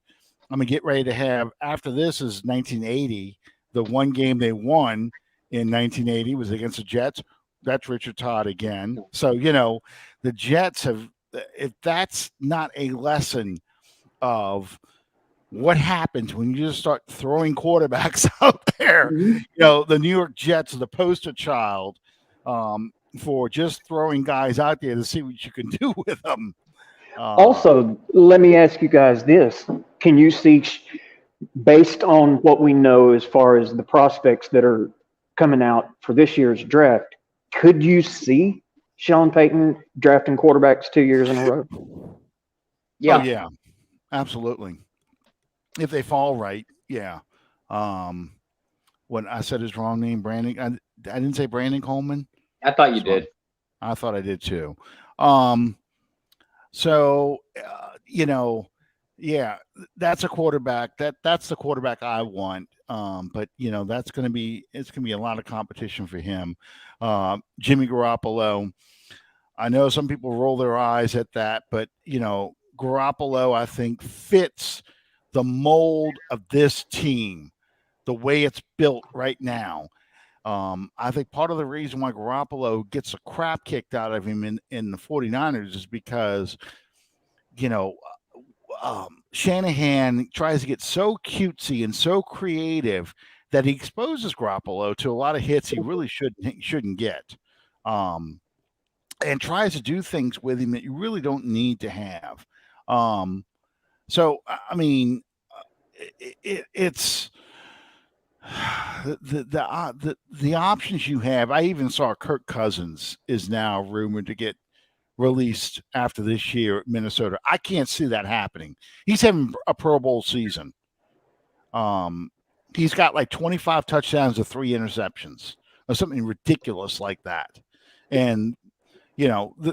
[SPEAKER 1] I'm going to get ready to have, after this is 1980. The one game they won in 1980 was against the Jets. That's Richard Todd again. So, the Jets have, if that's not a lesson of what happens when you just start throwing quarterbacks out there, the New York Jets are the poster child for just throwing guys out there to see what you can do with them.
[SPEAKER 3] Also, let me ask you guys this. Can you see, based on what we know as far as the prospects that are coming out for this year's draft, could you see Sean Payton drafting quarterbacks 2 years in a row?
[SPEAKER 1] Yeah. Oh, yeah, absolutely. If they fall right, yeah. When I said his wrong name, Brandon, I didn't say Brandon Coleman.
[SPEAKER 4] I thought you did.
[SPEAKER 1] I thought I did too. So, yeah, that's a quarterback. That's the quarterback I want. But it's going to be a lot of competition for him. Jimmy Garoppolo. I know some people roll their eyes at that, but Garoppolo, I think, fits the mold of this team, the way it's built right now. I think part of the reason why Garoppolo gets a crap kicked out of him in the 49ers is because, Shanahan tries to get so cutesy and so creative that he exposes Garoppolo to a lot of hits he really shouldn't get, and tries to do things with him that you really don't need to have. So, I mean, it's the options you have. I even saw Kirk Cousins is now rumored to get released after this year at Minnesota. I can't see that happening. He's having a Pro Bowl season. He's got like 25 touchdowns to 3 interceptions or something ridiculous like that. And,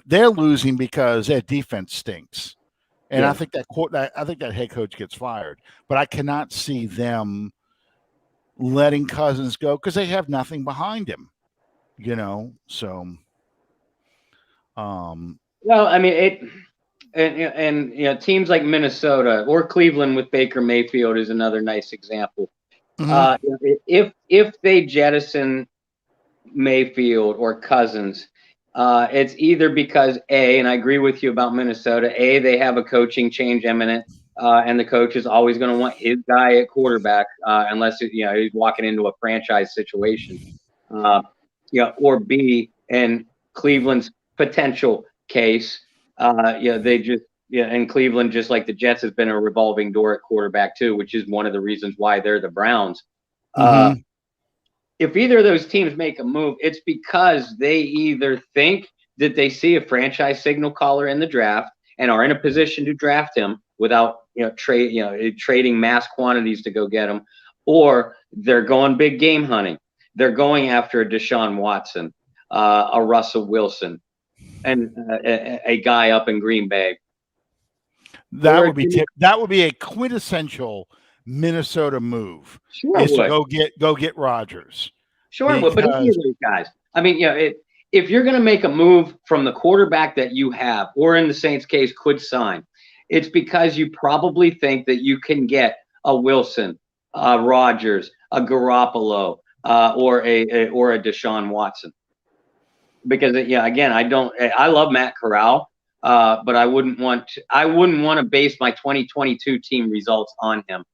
[SPEAKER 1] they're losing because their defense stinks. And yeah. I think that head coach gets fired, but I cannot see them letting Cousins go because they have nothing behind him, so.
[SPEAKER 4] Well, I mean, and teams like Minnesota or Cleveland with Baker Mayfield is another nice example. Mm-hmm. If they jettison Mayfield or Cousins, it's either because and I agree with you about Minnesota, they have a coaching change imminent, and the coach is always going to want his guy at quarterback, unless he's walking into a franchise situation, or B, in Cleveland's potential case, they just in Cleveland, just like the Jets, has been a revolving door at quarterback too, which is one of the reasons why they're the Browns.
[SPEAKER 1] Mm-hmm.
[SPEAKER 4] If either of those teams make a move, it's because they either think that they see a franchise signal caller in the draft and are in a position to draft him without trading mass quantities to go get him, or they're going big game hunting. They're going after a Deshaun Watson, a Russell Wilson, and a guy up in Green Bay.
[SPEAKER 1] That would be a quintessential Minnesota move.
[SPEAKER 4] Sure,
[SPEAKER 1] is to go get Rodgers.
[SPEAKER 4] Sure, but any of those guys. I mean, if you're going to make a move from the quarterback that you have, or in the Saints' case, could sign, it's because you probably think that you can get a Wilson, a Rodgers, a Garoppolo, or a Deshaun Watson. Because again, I love Matt Corral, but I wouldn't want to base my 2022 team results on him.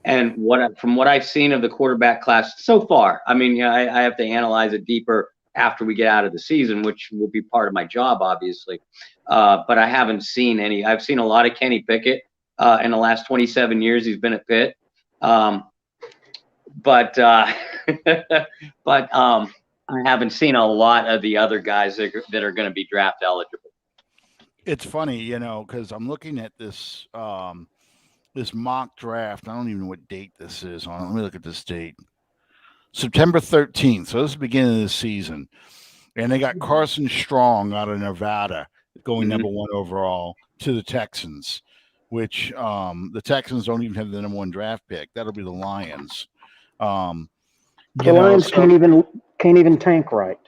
[SPEAKER 4] And from what I've seen of the quarterback class so far, I mean, I have to analyze it deeper after we get out of the season, which will be part of my job, obviously. But I haven't seen any. I've seen a lot of Kenny Pickett in the last 27 years he's been at Pitt. But I haven't seen a lot of the other guys that are going to be draft eligible.
[SPEAKER 1] It's funny, because I'm looking at this this mock draft. I don't even know what date this is on. Let me look at this date. September 13th. So this is the beginning of the season. And they got Carson Strong out of Nevada going number 1 overall to the Texans, which the Texans don't even have the number 1 draft pick. That'll be the Lions.
[SPEAKER 3] The Lions can't even tank right.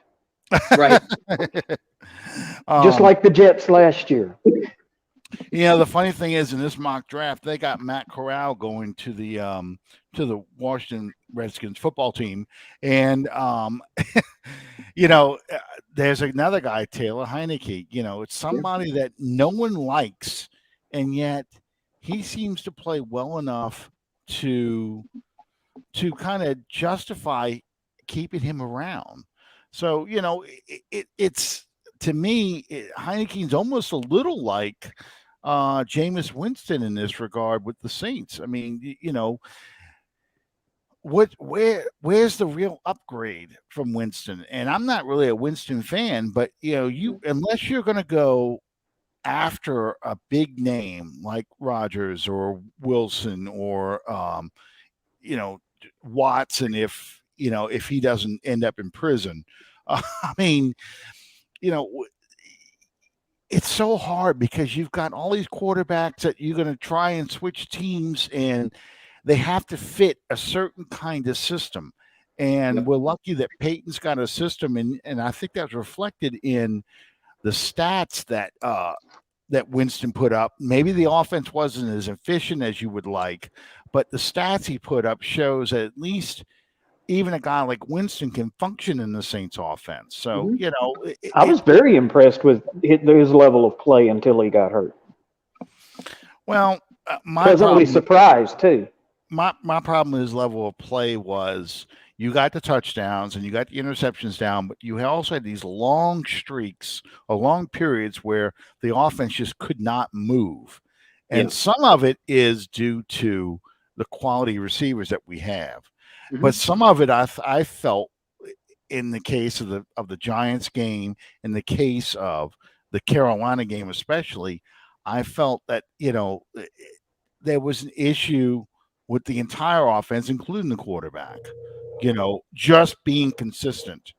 [SPEAKER 4] Right.
[SPEAKER 3] Just like the Jets last year.
[SPEAKER 1] The funny thing is, in this mock draft, they got Matt Corral going to the Washington Redskins football team, and there's another guy, Taylor Heineke. It's somebody that no one likes, and yet he seems to play well enough to kind of justify keeping him around. So it's to me, Heineke's almost a little like Jameis Winston in this regard with the Saints. I mean, where's the real upgrade from Winston? And I'm not really a Winston fan, but unless you're going to go after a big name like Rodgers or Wilson or Watson, if he doesn't end up in prison, I mean, it's so hard because you've got all these quarterbacks that you're going to try and switch teams, and they have to fit a certain kind of system. And we're lucky that Peyton's got a system, and I think that's reflected in the stats that Winston put up. Maybe the offense wasn't as efficient as you would like, but the stats he put up shows that at least even a guy like Winston can function in the Saints offense. So,
[SPEAKER 3] I was very impressed with his level of play until he got hurt.
[SPEAKER 1] Well,
[SPEAKER 3] pleasantly surprised too.
[SPEAKER 1] My problem with his level of play was you got the touchdowns and you got the interceptions down, but you also had these long streaks or long periods where the offense just could not move. And some of it is due to the quality receivers that we have. But some of it I felt in the case of the Giants game, in the case of the Carolina game especially, I felt that, there was an issue with the entire offense, including the quarterback, just being consistent.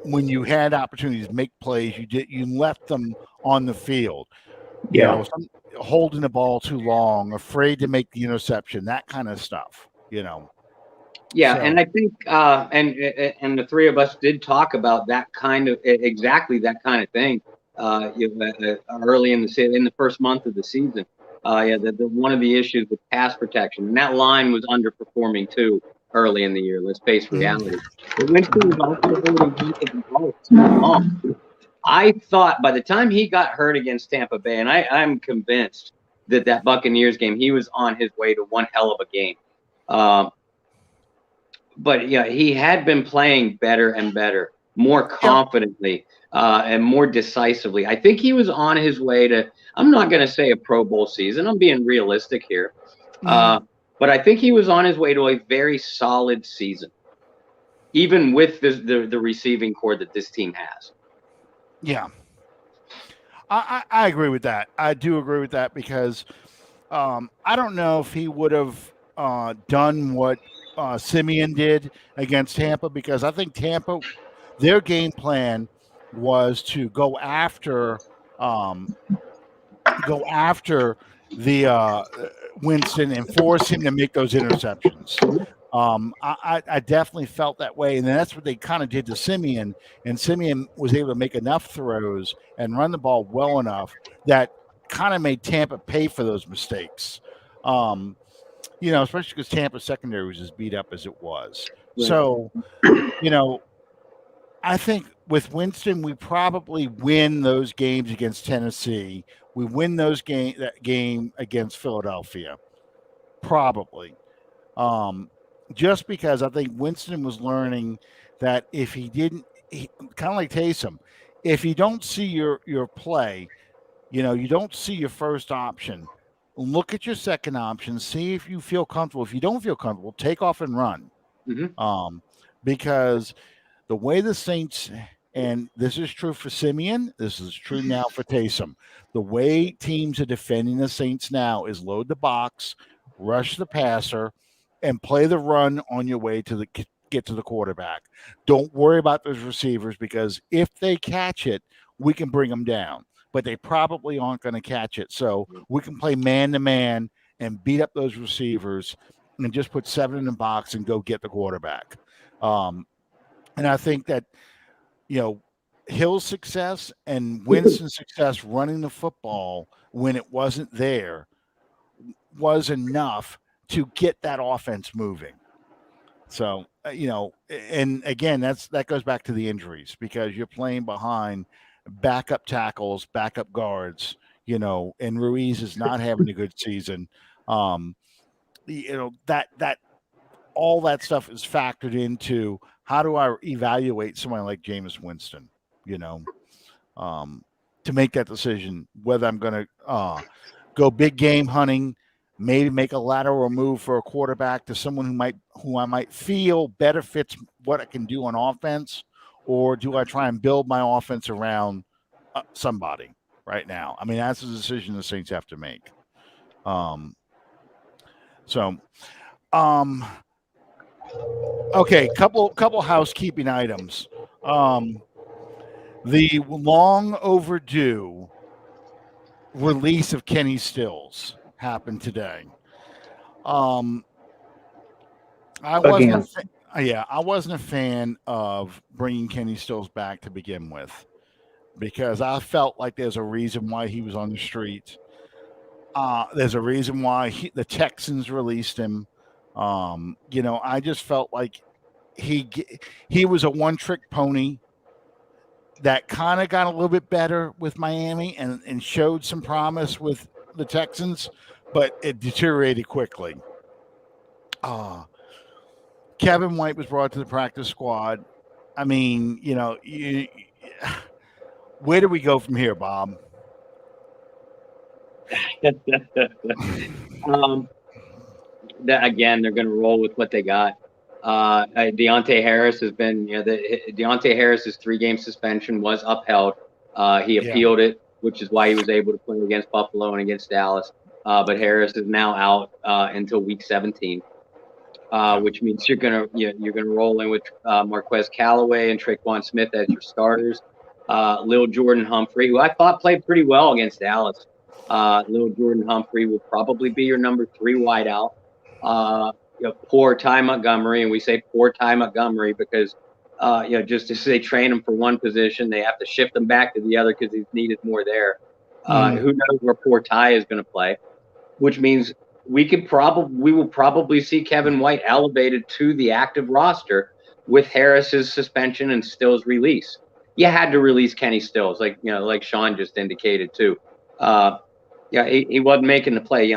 [SPEAKER 1] When you had opportunities to make plays, you left them on the field. Holding the ball too long, afraid to make the interception, that kind of stuff,
[SPEAKER 4] Yeah, so. And I think, and the three of us did talk about that exactly that kind of thing, early in the first month of the season. One of the issues with pass protection, and that line was underperforming too early in the year. Let's face reality. But Winston was also holding I thought by the time he got hurt against Tampa Bay, and I'm convinced that Buccaneers game, he was on his way to one hell of a game. But he had been playing better and better, more confidently. and more decisively. I think he was on his way to, I'm not going to say a Pro Bowl season. I'm being realistic here. But I think he was on his way to a very solid season, even with the receiving core that this team has.
[SPEAKER 1] Yeah. I agree with that. I do agree with that because I don't know if he would have done what Simeon did against Tampa, because I think Tampa, their game plan was to go after the Winston and force him to make those interceptions. I definitely felt that way, and that's what they kind of did to Simeon. And Simeon was able to make enough throws and run the ball well enough that kind of made Tampa pay for those mistakes. Especially because Tampa's secondary was as beat up as it was.
[SPEAKER 4] Right.
[SPEAKER 1] So, I think with Winston, we probably win those games against Tennessee. We win that game against Philadelphia, probably. Just because I think Winston was learning that if he didn't, kind of like Taysom, if you don't see your play, you don't see your first option, look at your second option, see if you feel comfortable. If you don't feel comfortable, take off and run. Because the way the Saints, and this is true for Simeon, this is true now for Taysom, the way teams are defending the Saints now is load the box, rush the passer, and play the run on your way to get to the quarterback. Don't worry about those receivers, because if they catch it, we can bring them down. But they probably aren't going to catch it. So we can play man-to-man and beat up those receivers and just put 7 in the box and go get the quarterback. And I think that, Hill's success and Winston's success running the football when it wasn't there was enough to get that offense moving. So, and again, that goes back to the injuries, because you're playing behind backup tackles, backup guards, and Ruiz is not having a good season. That all that stuff is factored into how do I evaluate someone like Jameis Winston, to make that decision whether I'm going to go big game hunting, maybe make a lateral move for a quarterback to someone who I might feel better fits what I can do on offense, or do I try and build my offense around somebody right now? I mean, that's a decision the Saints have to make. Okay, couple housekeeping items. The long overdue release of Kenny Stills happened today. I wasn't a fan of bringing Kenny Stills back to begin with, because I felt like there's a reason why he was on the street. There's a reason why the Texans released him. I just felt like he was a one-trick pony that kind of got a little bit better with Miami and showed some promise with the Texans, but it deteriorated quickly. Kevin White was brought to the practice squad. I mean, where do we go from here, Bob?
[SPEAKER 4] Again, they're going to roll with what they got. Deontay Harris has been, Deontay Harris's 3-game suspension was upheld. He appealed it, which is why he was able to play against Buffalo and against Dallas. But Harris is now out until week 17, which means you're gonna roll in with Marquez Callaway and Traquan Smith as your starters. Lil Jordan Humphrey, who I thought played pretty well against Dallas. Lil Jordan Humphrey will probably be your number 3 wideout. Poor Ty Montgomery, and we say poor Ty Montgomery because just as they train him for one position, they have to shift him back to the other because his need is more there. Who knows where poor Ty is going to play, which means we will probably see Kevin White elevated to the active roster with Harris's suspension and Stills' release. You had to release Kenny Stills, like Sean just indicated too. He wasn't making the play.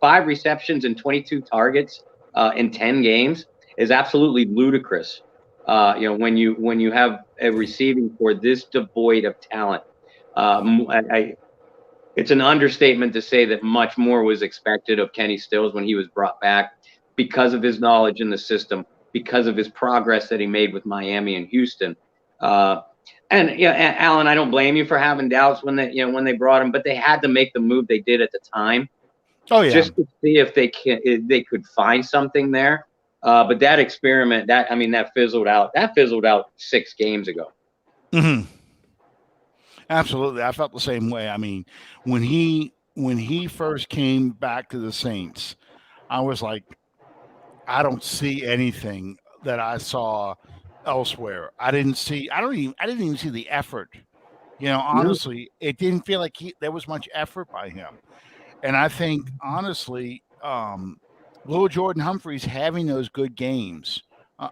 [SPEAKER 4] 5 receptions and 22 targets in 10 games is absolutely ludicrous When you have a receiving core this devoid of talent, it's an understatement to say that much more was expected of Kenny Stills when he was brought back because of his knowledge in the system, because of his progress that he made with Miami and Houston. Alan, I don't blame you for having doubts when they brought him, but they had to make the move they did at the time.
[SPEAKER 1] Oh yeah,
[SPEAKER 4] just to see if they could find something there. But that experiment, that fizzled out. That fizzled out 6 games ago.
[SPEAKER 1] Mm-hmm. Absolutely, I felt the same way. I mean, when he first came back to the Saints, I was like, I don't see anything that I saw elsewhere. I didn't even see the effort. Honestly, it didn't feel like there was much effort by him. And I think honestly, Lil Jordan Humphreys having those good games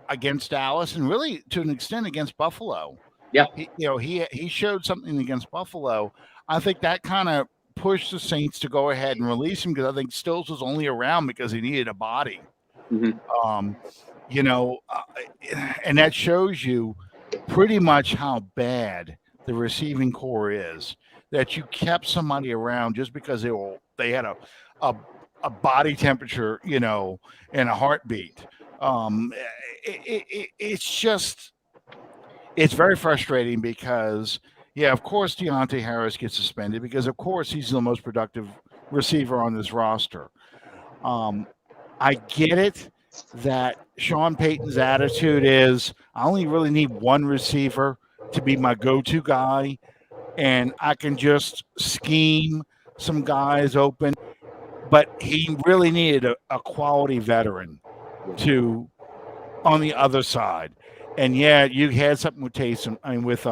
[SPEAKER 1] against Dallas and really to an extent against Buffalo.
[SPEAKER 4] Yeah,
[SPEAKER 1] he showed something against Buffalo. I think that kind of pushed the Saints to go ahead and release him because I think Stills was only around because he needed a body.
[SPEAKER 4] Mm-hmm.
[SPEAKER 1] And that shows you pretty much how bad the receiving core is. That you kept somebody around just because they had a body temperature, and a heartbeat. It's very frustrating because, of course, Deontay Harris gets suspended because, of course, he's the most productive receiver on this roster. I get it that Sean Payton's attitude is I only really need one receiver to be my go-to guy, and I can just scheme some guys open. But he really needed a quality veteran on the other side. And you had something with Taysom. I mean, with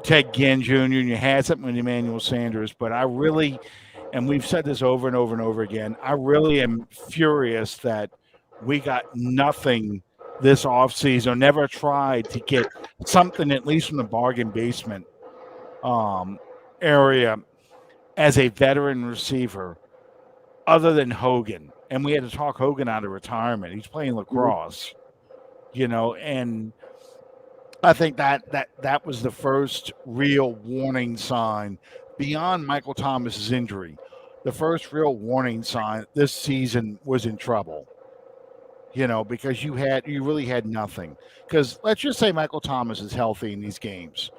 [SPEAKER 1] Ted Ginn Jr. and you had something with Emmanuel Sanders. But I really, and we've said this over and over and over again, I really am furious that we got nothing this offseason, never tried to get something at least from the bargain basement area as a veteran receiver other than Hogan. And we had to talk Hogan out of retirement. He's playing lacrosse, and I think that was the first real warning sign beyond Michael Thomas's injury. The first real warning sign this season was in trouble. Because you really had nothing. Because let's just say Michael Thomas is healthy in these games.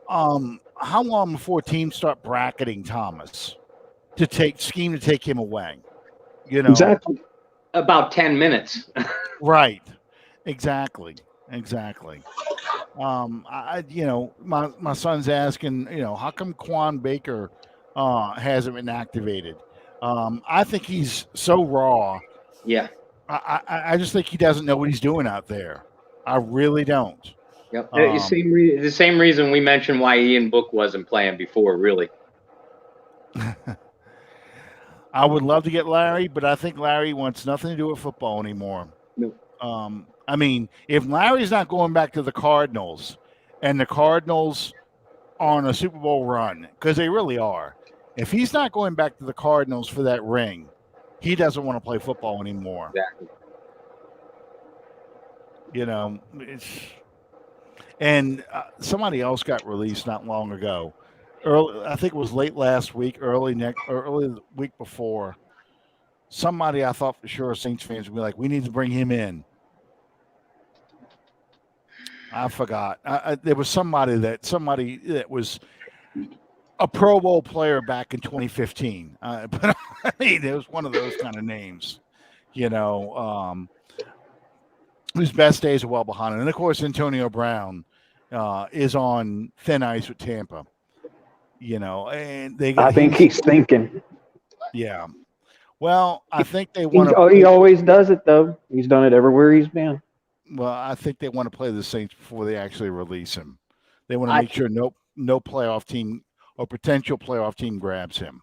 [SPEAKER 1] How long before teams start bracketing Thomas to take him away?
[SPEAKER 3] Exactly.
[SPEAKER 4] About 10 minutes.
[SPEAKER 1] Right. Exactly. My son's asking, how come Quan Baker hasn't been activated? I think he's so raw.
[SPEAKER 4] Yeah.
[SPEAKER 1] I just think he doesn't know what he's doing out there. I really don't.
[SPEAKER 4] Yep. The same reason we mentioned why Ian Book wasn't playing before, really.
[SPEAKER 1] I would love to get Larry, but I think Larry wants nothing to do with football anymore.
[SPEAKER 4] Nope.
[SPEAKER 1] I mean, if Larry's not going back to the Cardinals and the Cardinals are on a Super Bowl run, because they really are, if he's not going back to the Cardinals for that ring, he doesn't want to play football anymore.
[SPEAKER 4] Exactly.
[SPEAKER 1] Somebody else got released not long ago. I think it was late last week, early the week before. Somebody I thought for sure Saints fans would be like, we need to bring him in. I forgot. There was somebody that was a Pro Bowl player back in 2015. But I mean, it was one of those kind of names, whose best days are well behind him. And of course, Antonio Brown is on thin ice with Tampa. And
[SPEAKER 3] I think he's thinking.
[SPEAKER 1] Yeah. Well, I think they want to.
[SPEAKER 3] He always does it, though. He's done it everywhere he's been.
[SPEAKER 1] Well, I think they want to play the Saints before they actually release him. They want to make sure no playoff team or potential playoff team grabs him.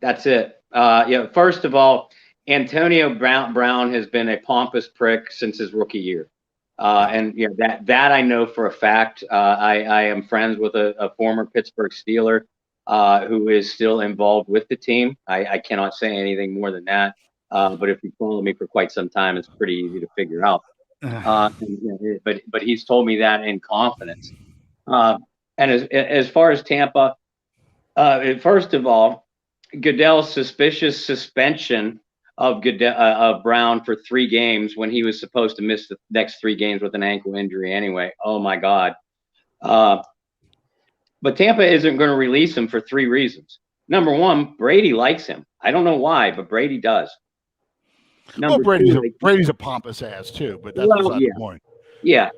[SPEAKER 4] That's it. First of all, Antonio Brown has been a pompous prick since his rookie year. That I know for a fact. I am friends with a former Pittsburgh Steeler who is still involved with the team. I cannot say anything more than that. But if you follow me for quite some time, it's pretty easy to figure out. But he's told me that in confidence. And as far as Tampa, first of all, Goodell's suspicious suspension of Brown for 3 games when he was supposed to miss the next 3 games with an ankle injury anyway. Oh my God. But Tampa isn't going to release him for 3 reasons. Number one, Brady likes him. I don't know why, but Brady does.
[SPEAKER 1] Brady's a pompous ass too, but that's beside the point.
[SPEAKER 4] Yeah.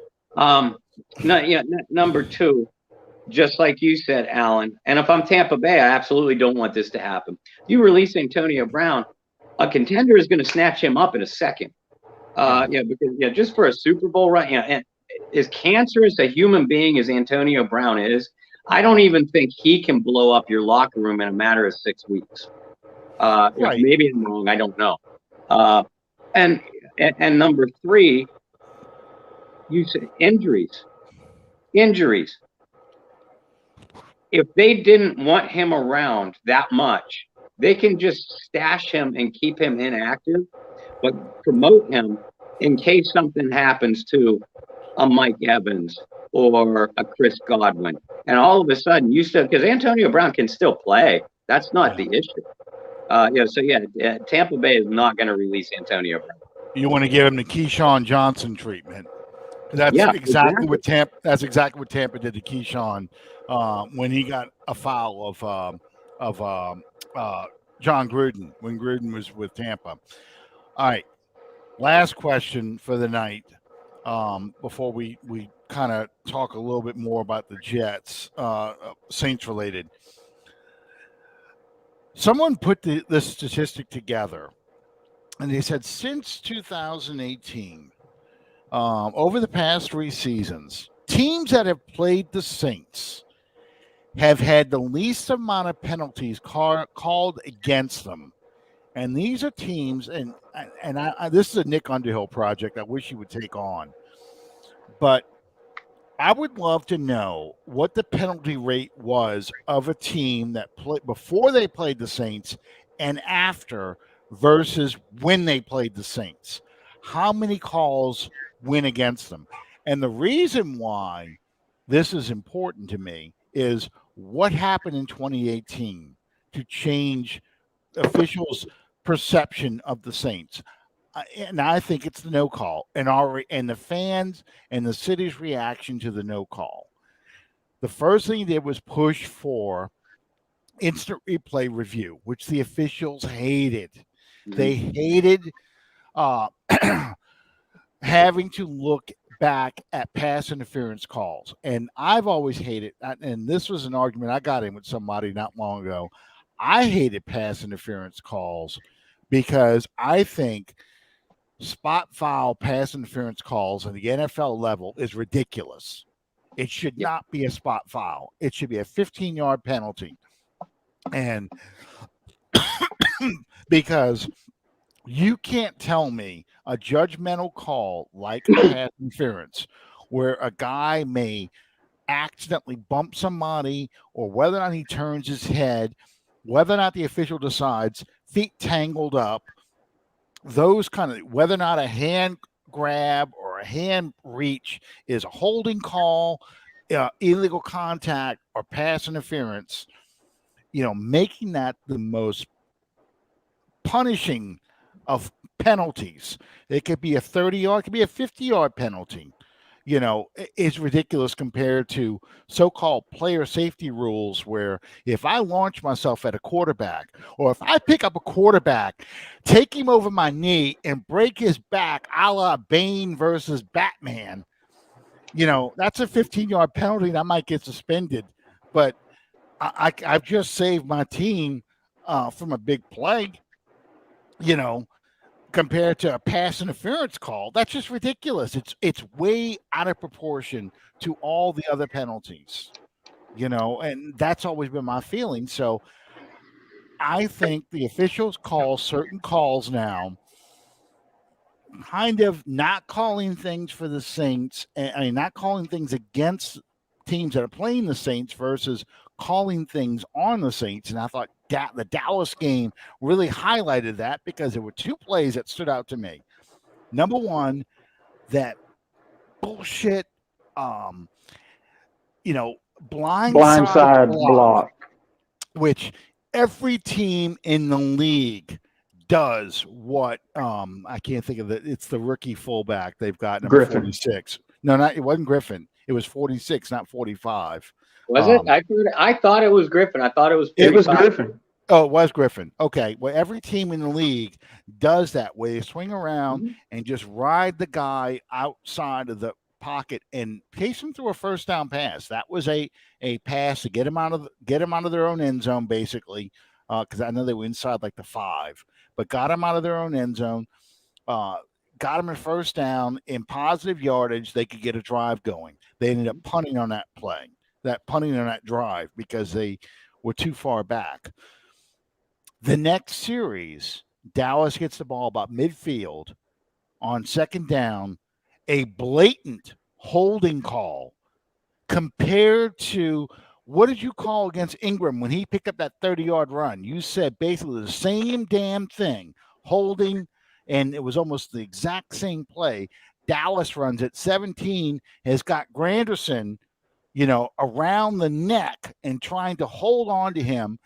[SPEAKER 4] Number 2, just like you said, Alan, and if I'm Tampa Bay, I absolutely don't want this to happen. You release Antonio Brown, a contender is going to snatch him up in a second. Because just for a Super Bowl run, and as cancerous a human being as Antonio Brown is, I don't even think he can blow up your locker room in a matter of 6 weeks. Right. Maybe I'm wrong. I don't know. And number 3, you said injuries. If they didn't want him around that much, they can just stash him and keep him inactive, but promote him in case something happens to a Mike Evans or a Chris Godwin. And all of a sudden, because Antonio Brown can still play. That's not the issue. Tampa Bay is not going to release Antonio Brown.
[SPEAKER 1] You want to give him the Keyshawn Johnson treatment. That's exactly what Tampa did to Keyshawn when he got a foul of John Gruden when Gruden was with Tampa. All right, last question for the night before we kind of talk a little bit more about the Jets, Saints related. Someone put this statistic together, and they said since 2018, over the past 3 seasons, teams that have played the Saints have had the least amount of penalties called against them. And these are teams, and this is a Nick Underhill project I wish he would take on. But I would love to know what the penalty rate was of a team that played before they played the Saints and after versus when they played the Saints. How many calls went against them? And the reason why this is important to me is what happened in 2018 to change officials' perception of the Saints. And I think it's the no call and the fans and the city's reaction to the no call. The first thing they did was push for instant replay review, which the officials hated. They hated having to look back at pass interference calls. And I've always hated, and this was an argument I got in with somebody not long ago. I hated pass interference calls because I think spot foul pass interference calls on the NFL level is ridiculous. It should not be a spot foul. It should be a 15-yard penalty. And because you can't tell me a judgmental call like pass interference where a guy may accidentally bump somebody or whether or not he turns his head, whether or not the official decides feet tangled up, those kind of, whether or not a hand grab or a hand reach is a holding call, illegal contact or pass interference, making that the most punishing of penalties. It could be a 30-yard, it could be a 50-yard penalty. Is ridiculous compared to so-called player safety rules where if I launch myself at a quarterback or if I pick up a quarterback, take him over my knee and break his back a la Bane versus Batman, that's a 15-yard penalty and I might get suspended. But I've just saved my team from a big play, compared to a pass interference call. That's just ridiculous. It's way out of proportion to all the other penalties, and that's always been my feeling. So I think the officials call certain calls now, kind of not calling things for the Saints, and not calling things against teams that are playing the Saints versus calling things on the Saints. And I thought the Dallas game really highlighted that because there were 2 plays that stood out to me. Number one, that bullshit, um, blindside
[SPEAKER 3] Blindside
[SPEAKER 1] block,
[SPEAKER 3] block.
[SPEAKER 1] which every team in the league does. What I can't think of it. It's the rookie fullback they've got, number
[SPEAKER 3] Griffin.
[SPEAKER 1] 46. No, it wasn't Griffin. It was 46, not 45.
[SPEAKER 4] Was it? I thought it was Griffin. I thought it was.
[SPEAKER 3] It was
[SPEAKER 4] 45.
[SPEAKER 3] Griffin.
[SPEAKER 1] Oh, it was Griffin. Okay. Well, every team in the league does that, where they swing around
[SPEAKER 4] Mhm.
[SPEAKER 1] and just ride the guy outside of the pocket and chase him through a first down pass. That was a pass to get him out of their own end zone, basically, because I know they were inside like the 5, but got him out of their own end zone. Got him a first down in positive yardage. They could get a drive going. They ended up punting on that play, punting on that drive, because they were too far back. The next series, Dallas gets the ball about midfield on second down, a blatant holding call compared to, what did you call against Ingram when he picked up that 30-yard run? You said basically the same damn thing, holding, and it was almost the exact same play. Dallas runs at 17, has got Granderson, around the neck and trying to hold on to him.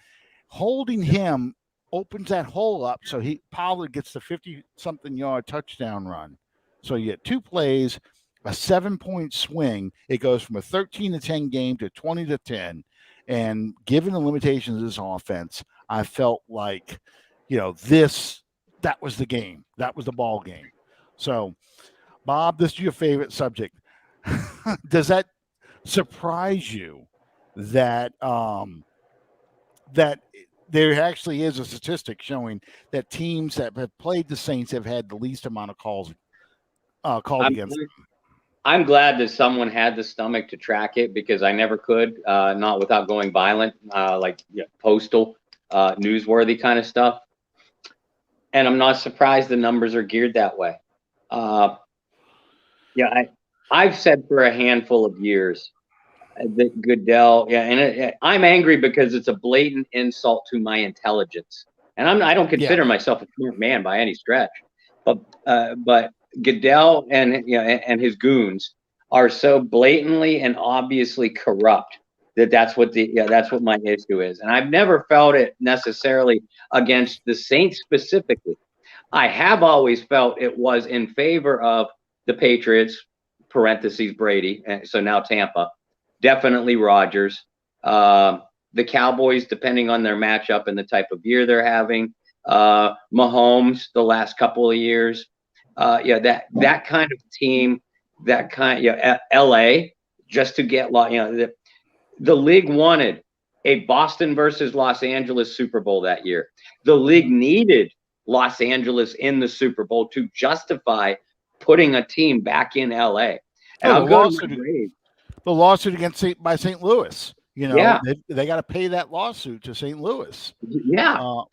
[SPEAKER 1] Holding him opens that hole up, so he probably gets the 50-something yard touchdown run. So you get 2 plays, a 7-point swing. It goes from a 13-10 game to 20-10. And given the limitations of this offense, I felt like, that was the game. That was the ball game. So, Bob, this is your favorite subject. Does that surprise you that that there actually is a statistic showing that teams that have played the Saints have had the least amount of calls called against them?
[SPEAKER 4] I'm glad that someone had the stomach to track it, because I never could, not without going violent, like postal, newsworthy kind of stuff. And I'm not surprised the numbers are geared that way. I've said for a handful of years that Goodell, I'm angry because it's a blatant insult to my intelligence, and I don't consider myself a smart man by any stretch, but Goodell and his goons are so blatantly and obviously corrupt that's what my issue is, and I've never felt it necessarily against the Saints specifically. I have always felt it was in favor of the Patriots, parentheses Brady, and so now Tampa. Definitely Rodgers. The Cowboys, depending on their matchup and the type of year they're having. Mahomes, the last couple of years. That kind of team, LA, just to get, the league wanted a Boston versus Los Angeles Super Bowl that year. The league needed Los Angeles in the Super Bowl to justify putting a team back in LA. And I'll go to my grave.
[SPEAKER 1] The lawsuit against by St. Louis. They got to pay that lawsuit to St. Louis.
[SPEAKER 4] Yeah.
[SPEAKER 1] No.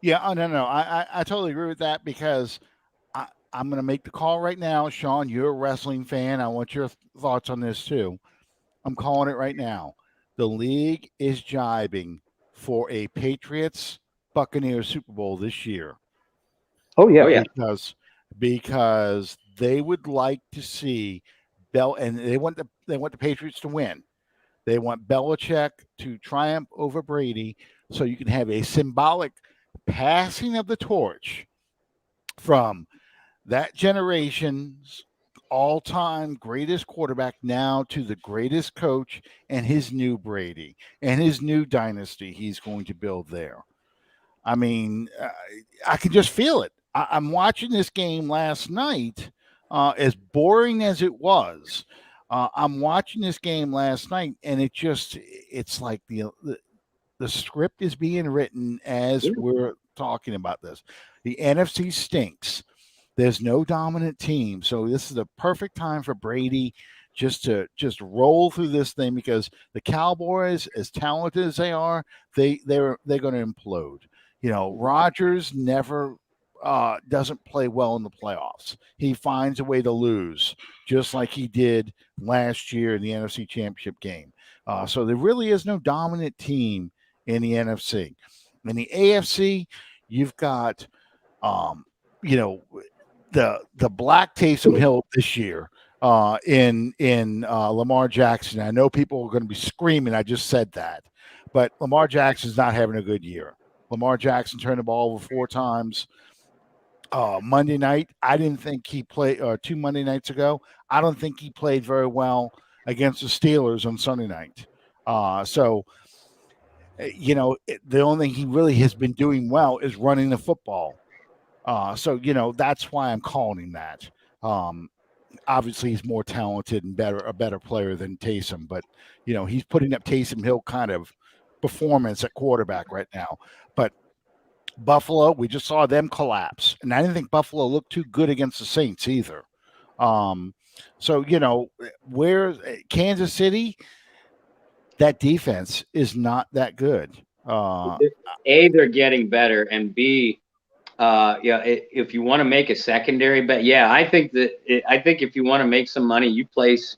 [SPEAKER 1] I totally agree with that, because I'm going to make the call right now. Sean, you're a wrestling fan. I want your thoughts on this too. I'm calling it right now. The league is jibing for a Patriots-Buccaneers Super Bowl this year.
[SPEAKER 3] Oh yeah.
[SPEAKER 1] Because they would like to see and they want the Patriots to win. They want Belichick to triumph over Brady, so you can have a symbolic passing of the torch from that generation's all-time greatest quarterback now to the greatest coach and his new Brady and his new dynasty he's going to build there. I mean, I can just feel it. I'm watching this game last night. As boring as it was, I'm watching this game last night, and it's like the script is being written as we're talking about this. The NFC stinks. There's no dominant team, so this is the perfect time for Brady just to roll through this thing, because the Cowboys, as talented as they are, they're going to implode. Rodgers never doesn't play well in the playoffs. He finds a way to lose, just like he did last year in the NFC Championship game. So there really is no dominant team in the NFC. In the AFC, you've got, the black Taysom Hill this year in Lamar Jackson. I know people are going to be screaming. I just said that, but Lamar Jackson's not having a good year. Lamar Jackson turned the ball over 4 times. Monday night, I didn't think he played. 2 Monday nights ago, I don't think he played very well against the Steelers on Sunday night. The only thing he really has been doing well is running the football. That's why I'm calling him that. Obviously, he's more talented and a better player than Taysom, but he's putting up Taysom Hill kind of performance at quarterback right now. But Buffalo, we just saw them collapse, and I didn't think Buffalo looked too good against the Saints either. Where Kansas City, that defense is not that good.
[SPEAKER 4] A, they're getting better, and B, if you want to make a secondary bet, I think if you want to make some money, you place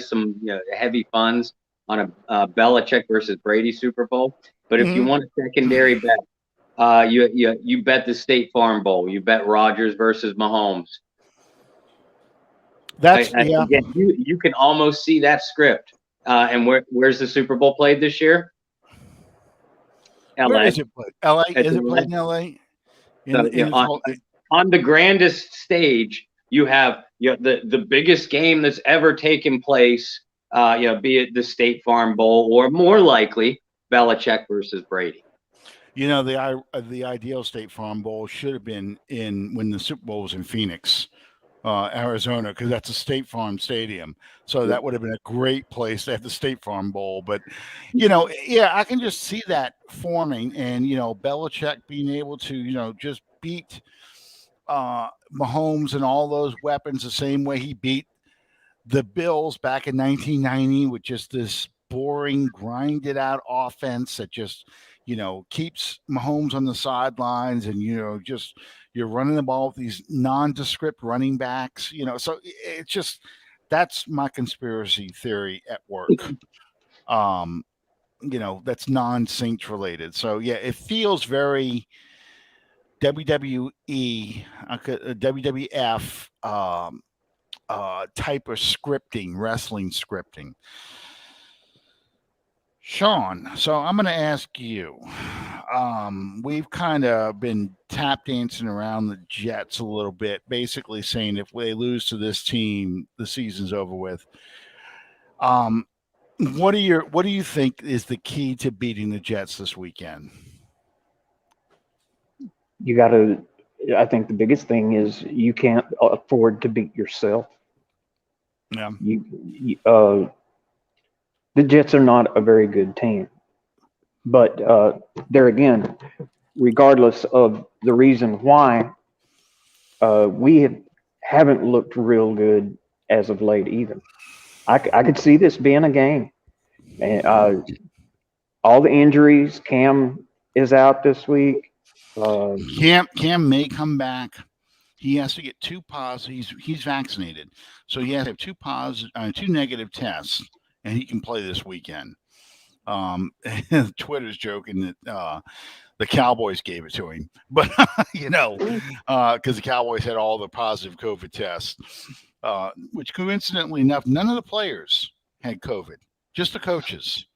[SPEAKER 4] some heavy funds on a Belichick versus Brady Super Bowl. But if you want a secondary bet, you bet the State Farm Bowl. You bet Rodgers versus Mahomes. Again, you can almost see that script. And where's the Super Bowl played this year? LA.
[SPEAKER 1] Where is it played? LA? Is it played in LA?
[SPEAKER 4] On the grandest stage, you have the biggest game that's ever taken place. Be it the State Farm Bowl or more likely Belichick versus Brady.
[SPEAKER 1] The ideal State Farm Bowl should have been when the Super Bowl was in Phoenix, Arizona, because that's a State Farm stadium. So that would have been a great place to have the State Farm Bowl. But, I can just see that forming, and, Belichick being able to, just beat Mahomes and all those weapons the same way he beat the Bills back in 1990 with just this boring, grinded out offense that just, keeps Mahomes on the sidelines, and, you're running the ball with these nondescript running backs, so it's just, that's my conspiracy theory at work. That's non-Saints related. So it feels very WWE, WWF type of scripting, wrestling scripting. Sean, so I'm going to ask you. We've kind of been tap dancing around the Jets a little bit, basically saying if they lose to this team, the season's over with. What do you think is the key to beating the Jets this weekend?
[SPEAKER 3] I think the biggest thing is you can't afford to beat yourself.
[SPEAKER 1] Yeah.
[SPEAKER 3] The Jets are not a very good team, but there again, regardless of the reason why, we haven't looked real good as of late either. I could see this being a game, and all the injuries. Cam is out this week.
[SPEAKER 1] Cam may come back. He has to get 2 positives. He's vaccinated, so he has to have 2 negative tests, and he can play this weekend. Twitter's joking that the Cowboys gave it to him, but because the Cowboys had all the positive COVID tests, which coincidentally enough, none of the players had COVID, just the coaches.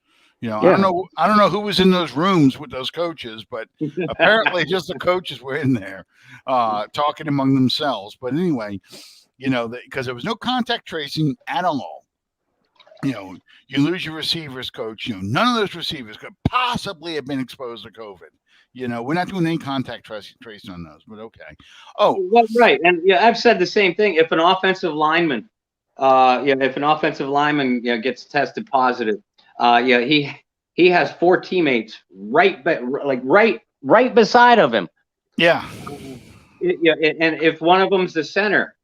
[SPEAKER 1] I don't know who was in those rooms with those coaches, but apparently just the coaches were in there talking among themselves. But anyway, because there was no contact tracing at all. You lose your receivers coach. None of those receivers could possibly have been exposed to COVID. We're not doing any contact tracing on those, but okay. Oh,
[SPEAKER 4] well, right, and I've said the same thing. If an offensive lineman, gets tested positive, he has 4 teammates right beside of him.
[SPEAKER 1] Yeah.
[SPEAKER 4] And if one of them's the center,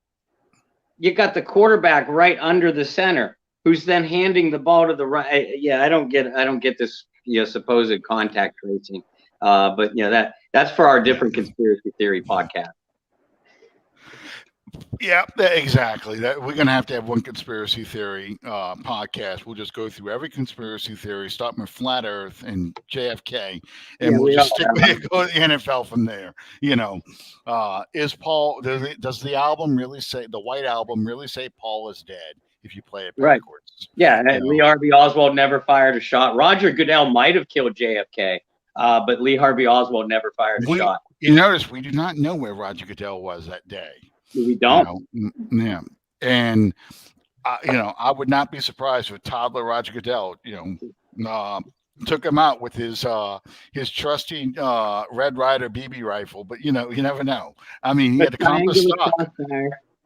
[SPEAKER 4] you got the quarterback right under the center, who's then handing the ball to the right. I don't get this supposed contact tracing. But that's for our different conspiracy theory podcast.
[SPEAKER 1] Yeah, exactly. That we're gonna have to have one conspiracy theory podcast. We'll just go through every conspiracy theory, starting with flat Earth and JFK, and
[SPEAKER 4] Yeah,
[SPEAKER 1] we'll
[SPEAKER 4] we
[SPEAKER 1] just
[SPEAKER 4] all
[SPEAKER 1] stick
[SPEAKER 4] have
[SPEAKER 1] with go to the NFL from there. Is Paul? Does the album really say the White Album really say Paul is dead? If you play it
[SPEAKER 4] Right.
[SPEAKER 1] backwards,
[SPEAKER 4] Yeah, and Lee Harvey Oswald never fired a shot. Roger Goodell might have killed JFK, but Lee Harvey Oswald never fired a shot.
[SPEAKER 1] You notice we do not know where Roger Goodell was that day.
[SPEAKER 4] We don't.
[SPEAKER 1] Yeah, and I would not be surprised if toddler Roger Goodell, took him out with his trusty Red Ryder BB rifle. But you never know. I mean, he had to accomplish stuff.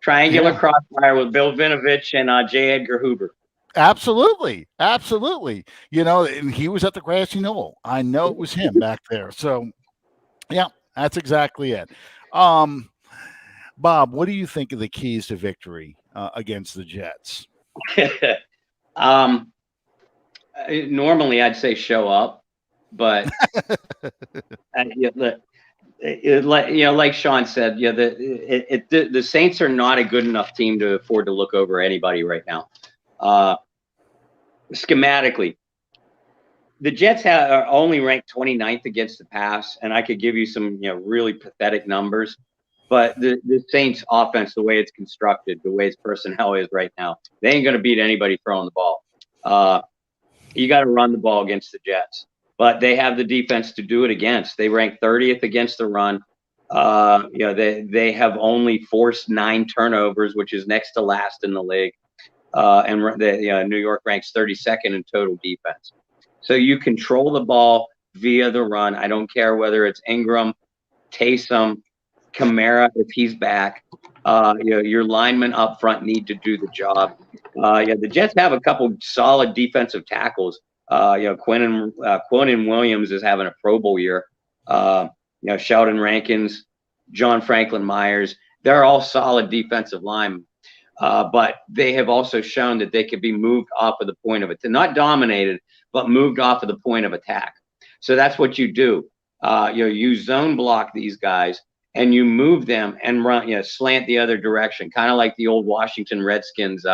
[SPEAKER 4] Triangular crossfire with Bill Vinovich and J. Edgar Hoover.
[SPEAKER 1] Absolutely. And he was at the grassy knoll. I know it was him back there. So, yeah, that's exactly it. Bob, what do you think of the keys to victory against the Jets?
[SPEAKER 4] Normally, I'd say show up, but like Sean said, the Saints are not a good enough team to afford to look over anybody right now. Schematically, the Jets are only ranked 29th against the pass, and I could give you some really pathetic numbers. But the Saints offense, the way it's constructed, the way its personnel is right now, they ain't going to beat anybody throwing the ball. You got to run the ball against the Jets, but they have the defense to do it against. They rank 30th against the run. They have only forced 9 turnovers, which is next to last in the league. And New York ranks 32nd in total defense. So you control the ball via the run. I don't care whether it's Ingram, Taysom, Kamara, if he's back. Your linemen up front need to do the job. The Jets have a couple solid defensive tackles. Quinnen Williams is having a Pro Bowl year. Sheldon Rankins, John Franklin Myers, they're all solid defensive linemen. But they have also shown that they can be moved off of the point of attack, not dominated, but moved off of the point of attack. So that's what you do. You zone block these guys and you move them and run, slant the other direction, kind of like the old Washington Redskins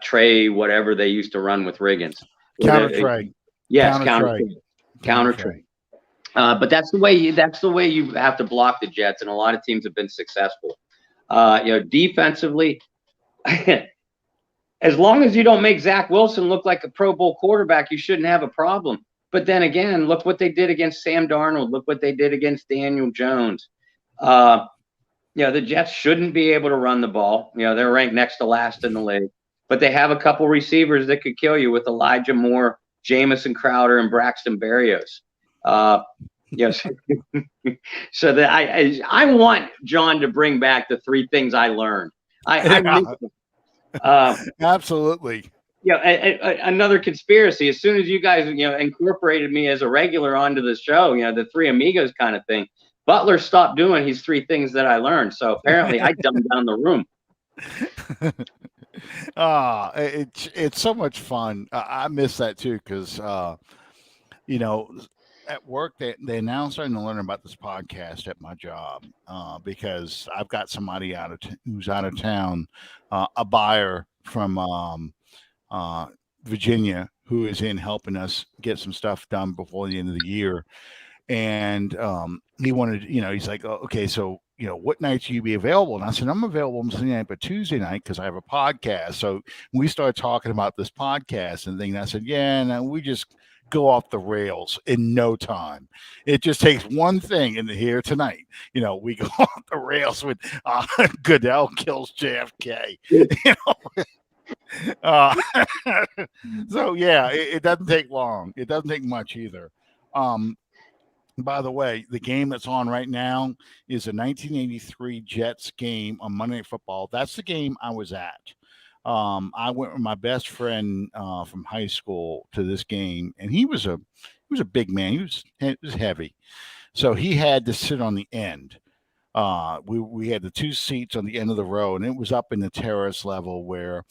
[SPEAKER 4] tray, whatever they used to run with Riggins.
[SPEAKER 1] Counter tray.
[SPEAKER 4] Yes, counter tray. But that's the way you have to block the Jets, and a lot of teams have been successful. Defensively, as long as you don't make Zach Wilson look like a Pro Bowl quarterback, you shouldn't have a problem. But then again, look what they did against Sam Darnold. Look what they did against Daniel Jones. The Jets shouldn't be able to run the ball. They're ranked next to last in the league. But they have a couple receivers that could kill you with Elijah Moore, Jamison Crowder, and Braxton Berrios. Yes. So that I want John to bring back the 3 things I learned.
[SPEAKER 1] Absolutely.
[SPEAKER 4] Another conspiracy. As soon as you guys, incorporated me as a regular onto the show, the 3 amigos kind of thing, Butler stopped doing his 3 things that I learned. So apparently I dumbed down the room.
[SPEAKER 1] It's so much fun. I miss that too, because at work they now starting to learn about this podcast at my job, because I've got somebody who's out of town, a buyer from Virginia, who is in helping us get some stuff done before the end of the year. And he wanted, he's like, oh, okay, so, what nights will you be available? And I said, I'm available Sunday night, but Tuesday night, because I have a podcast. So we started talking about this podcast and thing. And I said, yeah, no, we just go off the rails in no time. It just takes one thing in here tonight. We go off the rails with Goodell kills JFK. So yeah, it doesn't take long. It doesn't take much either. By the way, the game that's on right now is a 1983 Jets game on Monday Night Football. That's the game I was at. I went with my best friend from high school to this game, and he was a big man. He was heavy, so he had to sit on the end. We had the 2 seats on the end of the row, and it was up in the terrace level where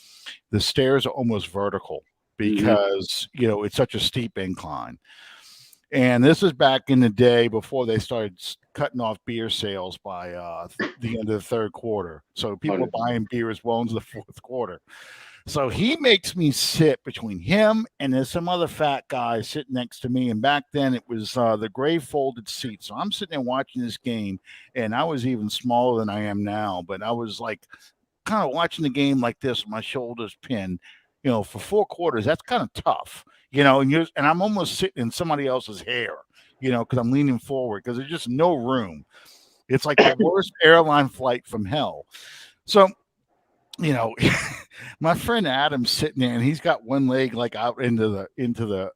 [SPEAKER 1] the stairs are almost vertical because it's such a steep incline. And this is back in the day before they started cutting off beer sales by the end of the third quarter. So people were buying beer as well into the fourth quarter. So he makes me sit between him and there's some other fat guy sitting next to me. And back then it was the gray folded seat. So I'm sitting there watching this game, and I was even smaller than I am now, but I was like kind of watching the game like this with my shoulders pinned, for 4 quarters. That's kind of tough, and I'm almost sitting in somebody else's hair, because I'm leaning forward because there's just no room. It's like the worst airline flight from hell. So, my friend Adam's sitting there and he's got one leg like out into the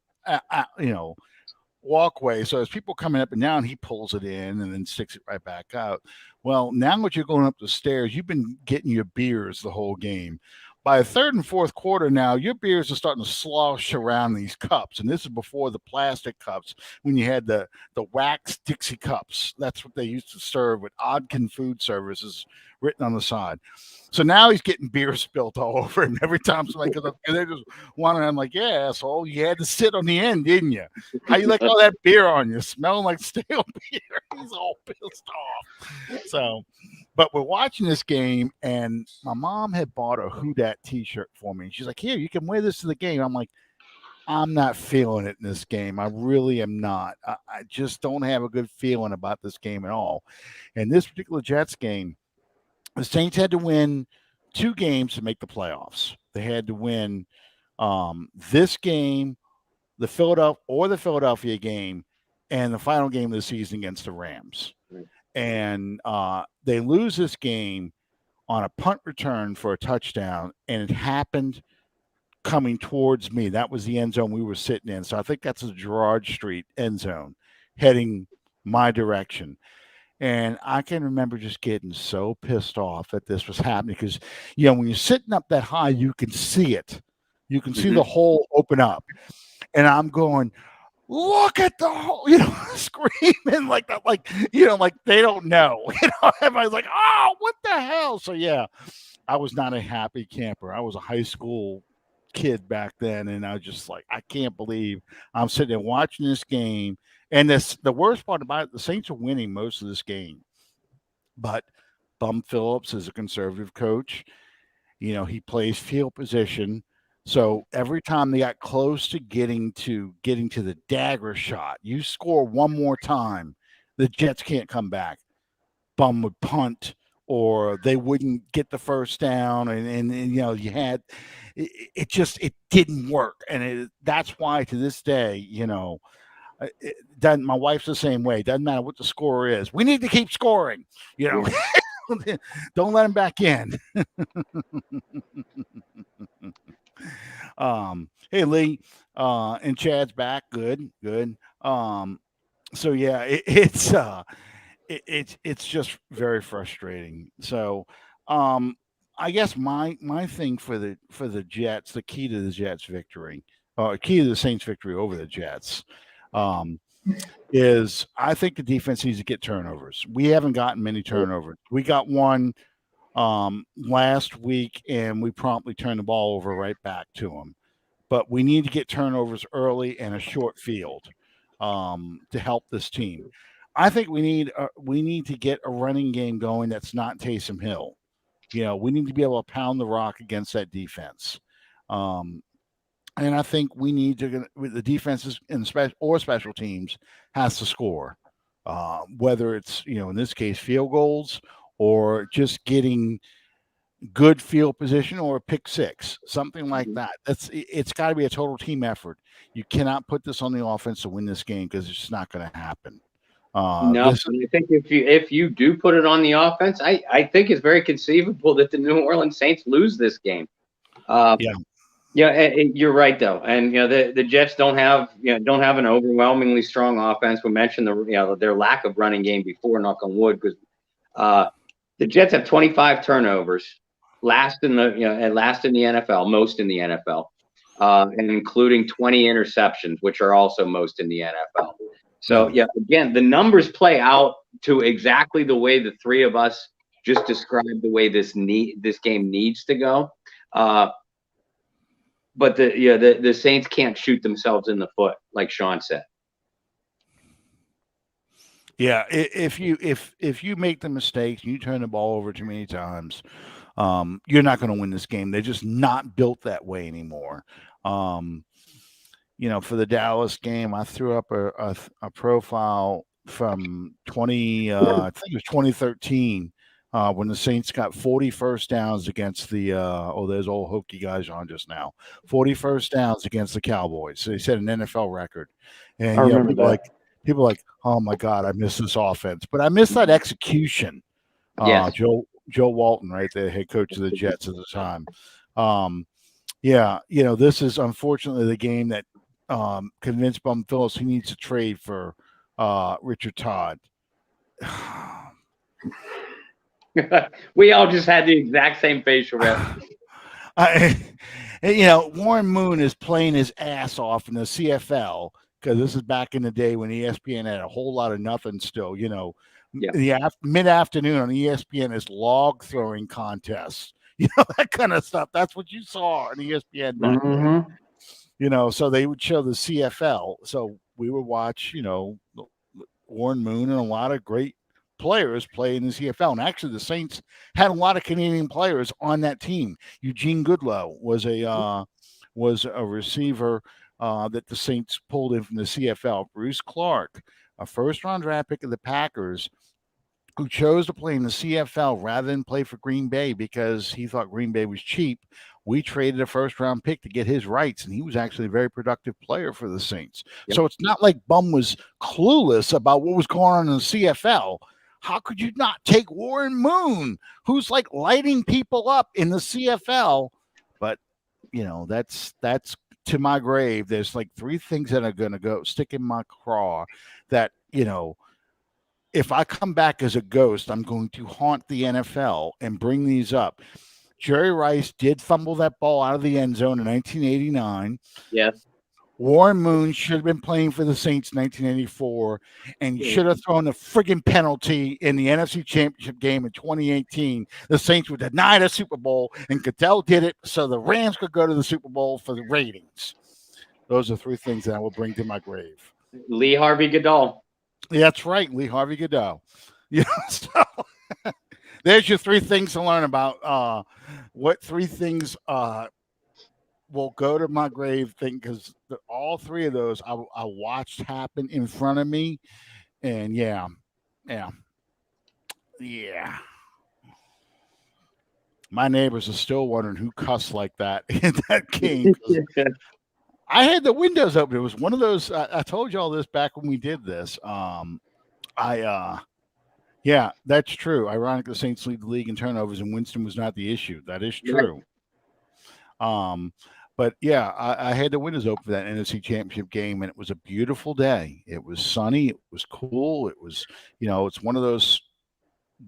[SPEAKER 1] walkway. So as people coming up and down, he pulls it in and then sticks it right back out. Well, now that you're going up the stairs, you've been getting your beers the whole game. By the third and fourth quarter now, your beers are starting to slosh around these cups. And this is before the plastic cups, when you had the wax Dixie cups. That's what they used to serve with Odkin Food Services written on the side. So now he's getting beer spilt all over him every time somebody comes up. They're just wondering, I'm like, yeah, asshole, you had to sit on the end, didn't you? How you like all that beer on you, smelling like stale beer? He's all pissed off. So, but we're watching this game, and my mom had bought a Who Dat T-shirt for me. She's like, here, you can wear this to the game. I'm like, I'm not feeling it in this game. I really am not. I just don't have a good feeling about this game at all. And this particular Jets game, the Saints had to win 2 games to make the playoffs. They had to win this game, the Philadelphia game, and the final game of the season against the Rams. Right. And they lose this game on a punt return for a touchdown, and it happened coming towards me. That was the end zone we were sitting in. So I think that's the Gerard Street end zone heading my direction. And I can remember just getting so pissed off that this was happening because, when you're sitting up that high, you can see it. You can see the hole open up. And I'm going, look at the hole, screaming like that, like they don't know. Everybody's like, oh, what the hell? So, yeah, I was not a happy camper. I was a high school kid back then. And I was just like, I can't believe I'm sitting there watching this game. And the worst part about it, the Saints are winning most of this game. But Bum Phillips is a conservative coach. He plays field position. So every time they got close to getting to the dagger shot, you score one more time, the Jets can't come back. Bum would punt, or they wouldn't get the first down, and you had it didn't work, and that's why to this day, my wife's the same way. Doesn't matter what the score is. We need to keep scoring. Don't let him back in. Hey Lee, and Chad's back. Good. So yeah, it's just very frustrating. So, I guess my thing for the Jets, the key to the Jets victory, key to the Saints victory over the Jets, is I think the defense needs to get turnovers. We haven't gotten many turnovers. We got one last week, and we promptly turned the ball over right back to them. But we need to get turnovers early and a short field to help this team. I think we need to get a running game going that's not Taysom Hill. We need to be able to pound the rock against that defense. And I think we need to, the defenses and special teams has to score, whether it's, in this case, field goals or just getting good field position or a pick six, something like that. It's got to be a total team effort. You cannot put this on the offense to win this game because it's just not going to happen.
[SPEAKER 4] No, I think if you do put it on the offense, I think it's very conceivable that the New Orleans Saints lose this game. Yeah, you're right though, and the Jets don't have an overwhelmingly strong offense. We mentioned their lack of running game before, knock on wood, because the Jets have 25 turnovers, last in the NFL, most in the NFL, and including 20 interceptions, which are also most in the NFL. So again, the numbers play out to exactly the way the three of us just described the way this game needs to go. But the Saints can't shoot themselves in the foot, like Sean said.
[SPEAKER 1] Yeah, if you make the mistakes and you turn the ball over too many times, you're not going to win this game. They're just not built that way anymore. Um, for the Dallas game, I threw up a profile from I think it was 2013, when the Saints got 40 first downs against the there's old hokey guys on just now. 40 first downs against the Cowboys. So they set an NFL record, and
[SPEAKER 3] I remember that.
[SPEAKER 1] People like, oh my God, I miss this offense, but I miss that execution.
[SPEAKER 4] Yes.
[SPEAKER 1] Joe Walton, right, the head coach of the Jets at the time. Yeah, this is unfortunately the game that convinced Bum Phillips he needs to trade for Richard Todd.
[SPEAKER 4] We all just had the exact same facial rep.
[SPEAKER 1] Warren Moon is playing his ass off in the CFL because this is back in the day when ESPN had a whole lot of nothing still. The mid-afternoon on ESPN is log throwing contests. That kind of stuff. That's what you saw on ESPN back then. So they would show the CFL. So we would watch, Warren Moon and a lot of great players play in the CFL. And actually, the Saints had a lot of Canadian players on that team. Eugene Goodlow was a receiver that the Saints pulled in from the CFL. Bruce Clark, a first-round draft pick of the Packers, who chose to play in the CFL rather than play for Green Bay because he thought Green Bay was cheap. We traded a first-round pick to get his rights, and he was actually a very productive player for the Saints. Yep. So it's not like Bum was clueless about what was going on in the CFL. How could you not take Warren Moon, who's like lighting people up in the CFL? But, that's to my grave. There's like three things that are going to go stick in my craw that, if I come back as a ghost, I'm going to haunt the NFL and bring these up. Jerry Rice did fumble that ball out of the end zone in 1989.
[SPEAKER 4] Yes.
[SPEAKER 1] Warren Moon should have been playing for the Saints in 1984, and should have thrown a friggin' penalty in the NFC Championship game in 2018. The Saints were denied a Super Bowl, and Goodell did it so the Rams could go to the Super Bowl for the ratings. Those are three things that I will bring to my grave.
[SPEAKER 4] Lee Harvey Goodell.
[SPEAKER 1] That's right, Lee Harvey Goodell. So there's your three things to learn about. What three things will go to my grave thing, because all three of those I watched happen in front of me, and yeah. My neighbors are still wondering who cussed like that in that game. I had the windows open. It was one of those. I told you all this back when we did this. Yeah, that's true. Ironically, the Saints lead the league in turnovers, and Winston was not the issue. That is true. But yeah, I had the windows open for that NFC Championship game, and it was a beautiful day. It was sunny. It was cool. It was, it's one of those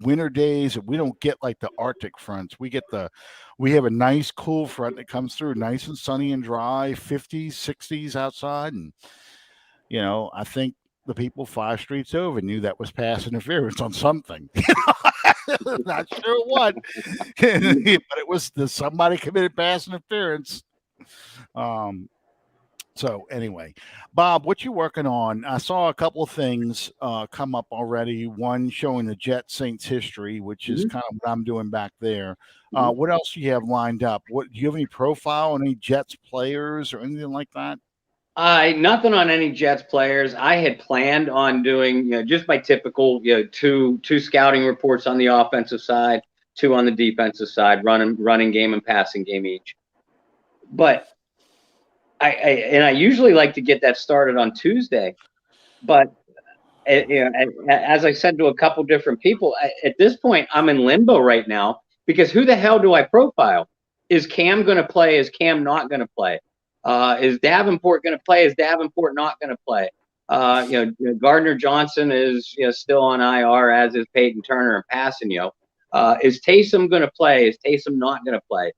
[SPEAKER 1] winter days that we don't get like the Arctic fronts. We have a nice cool front that comes through, nice and sunny and dry, 50s, 60s outside. And, I think the people 5 streets over knew that was pass interference on something. Not sure what, but it was somebody committed pass interference. So anyway, Bob, what you working on? I saw a couple of things come up already. One showing the Jets Saints history, which is kind of what I'm doing back there. What else do you have lined up? Do you have any profile on any Jets players or anything like that?
[SPEAKER 4] Nothing on any Jets players. I had planned on doing, just my typical, two scouting reports on the offensive side, 2 on the defensive side, running game and passing game each. But I usually like to get that started on Tuesday. But as I said to a couple different people, at this point I'm in limbo right now, because who the hell do I profile? Is Cam going to play? Is Cam not going to play? Is Davenport going to play? Is Davenport not going to play? Gardner Johnson is still on IR, as is Peyton Turner and Passanio. Is Taysom going to play? Is Taysom not going to play?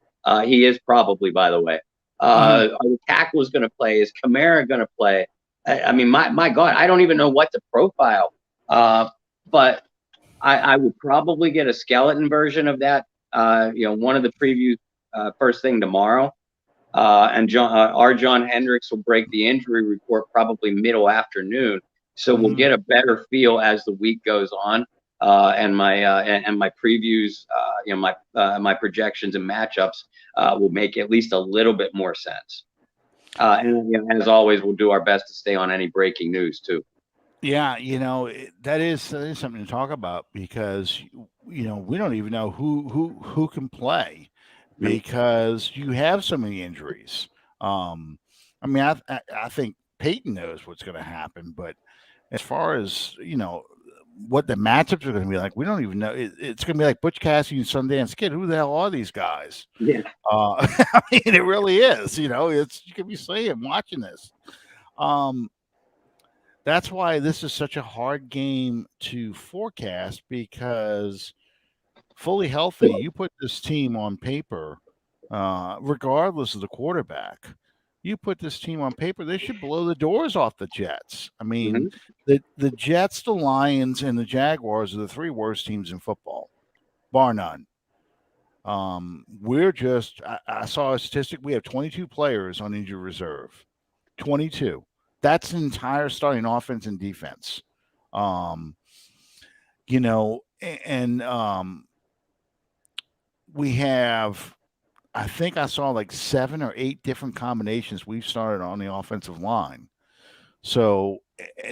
[SPEAKER 4] He is probably, by the way. Are the tackles going to play? Is Kamara going to play? I mean, my God, I don't even know what to profile. But I would probably get a skeleton version of that. One of the previews first thing tomorrow. And John Hendricks will break the injury report probably middle afternoon. So we'll get a better feel as the week goes on, and my previews, my projections and matchups will make at least a little bit more sense. And as always, we'll do our best to stay on any breaking news too.
[SPEAKER 1] Yeah, that is something to talk about because we don't even know who can play because you have so many injuries. I mean, I think Peyton knows what's going to happen, but as far as what the matchups are going to be like, we don't even know. It's going to be like Butch Cassidy and Sundance Kid. Who the hell are these guys?
[SPEAKER 4] Yeah.
[SPEAKER 1] I mean, it really is. You can be saying watching this. That's why this is such a hard game to forecast because fully healthy, you put this team on paper, regardless of the quarterback. You put this team on paper, they should blow the doors off the Jets. I mean, the Jets, the Lions, and the Jaguars are the three worst teams in football, bar none. I saw a statistic. We have 22 players on injury reserve. 22. That's an entire starting offense and defense. We have, I think I saw like 7 or 8 different combinations we've started on the offensive line. So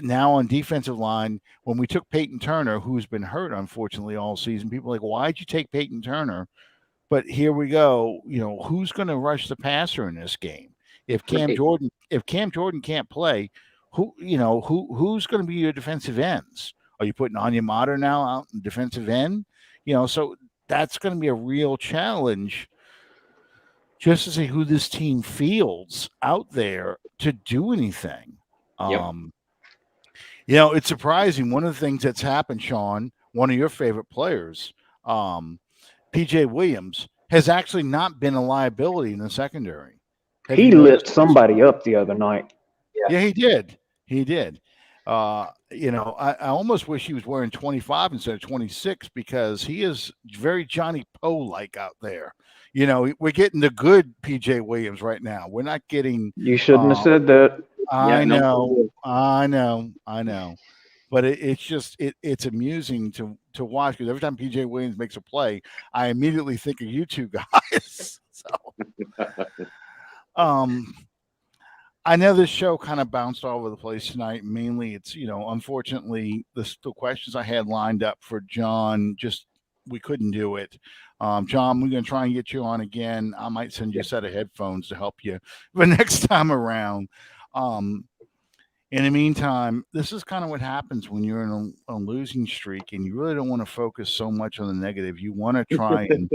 [SPEAKER 1] now on defensive line, when we took Peyton Turner, who's been hurt, unfortunately, all season, people are like, why'd you take Peyton Turner? But here we go. Who's going to rush the passer in this game? If Cam Jordan can't play, who's going to be your defensive ends? Are you putting Anya Mater now out in defensive end? So that's going to be a real challenge just to see who this team fields out there to do anything. It's surprising. One of the things that's happened, Sean, one of your favorite players, PJ Williams, has actually not been a liability in the secondary.
[SPEAKER 3] He lit somebody up the other night.
[SPEAKER 1] Yeah, he did. He did. I almost wish he was wearing 25 instead of 26 because he is very Johnny Poe-like out there. We're getting the good PJ Williams right now. We're not getting.
[SPEAKER 3] You shouldn't have said that.
[SPEAKER 1] I know. But it's amusing to watch because every time PJ Williams makes a play, I immediately think of you two guys. I know this show kind of bounced all over the place tonight. Mainly, it's unfortunately the questions I had lined up for John we couldn't do it. John, we're going to try and get you on again. I might send you a set of headphones to help you the next time around. In the meantime, this is kind of what happens when you're in a losing streak and you really don't want to focus so much on the negative. You want to try and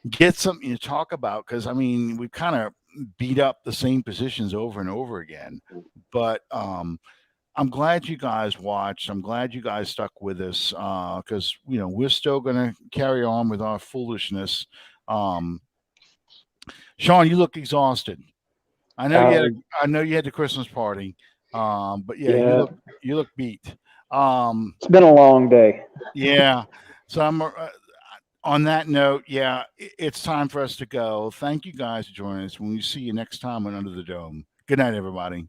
[SPEAKER 1] get something to talk about because, we've kind of beat up the same positions over and over again. But I'm glad you guys watched. I'm glad you guys stuck with us because, we're still going to carry on with our foolishness. Sean, you look exhausted. I know you had the Christmas party. But yeah. You look beat.
[SPEAKER 3] It's been a long day.
[SPEAKER 1] Yeah. So I'm on that note. Yeah, it's time for us to go. Thank you guys for joining us. When we see you next time on Under the Dome. Good night, everybody.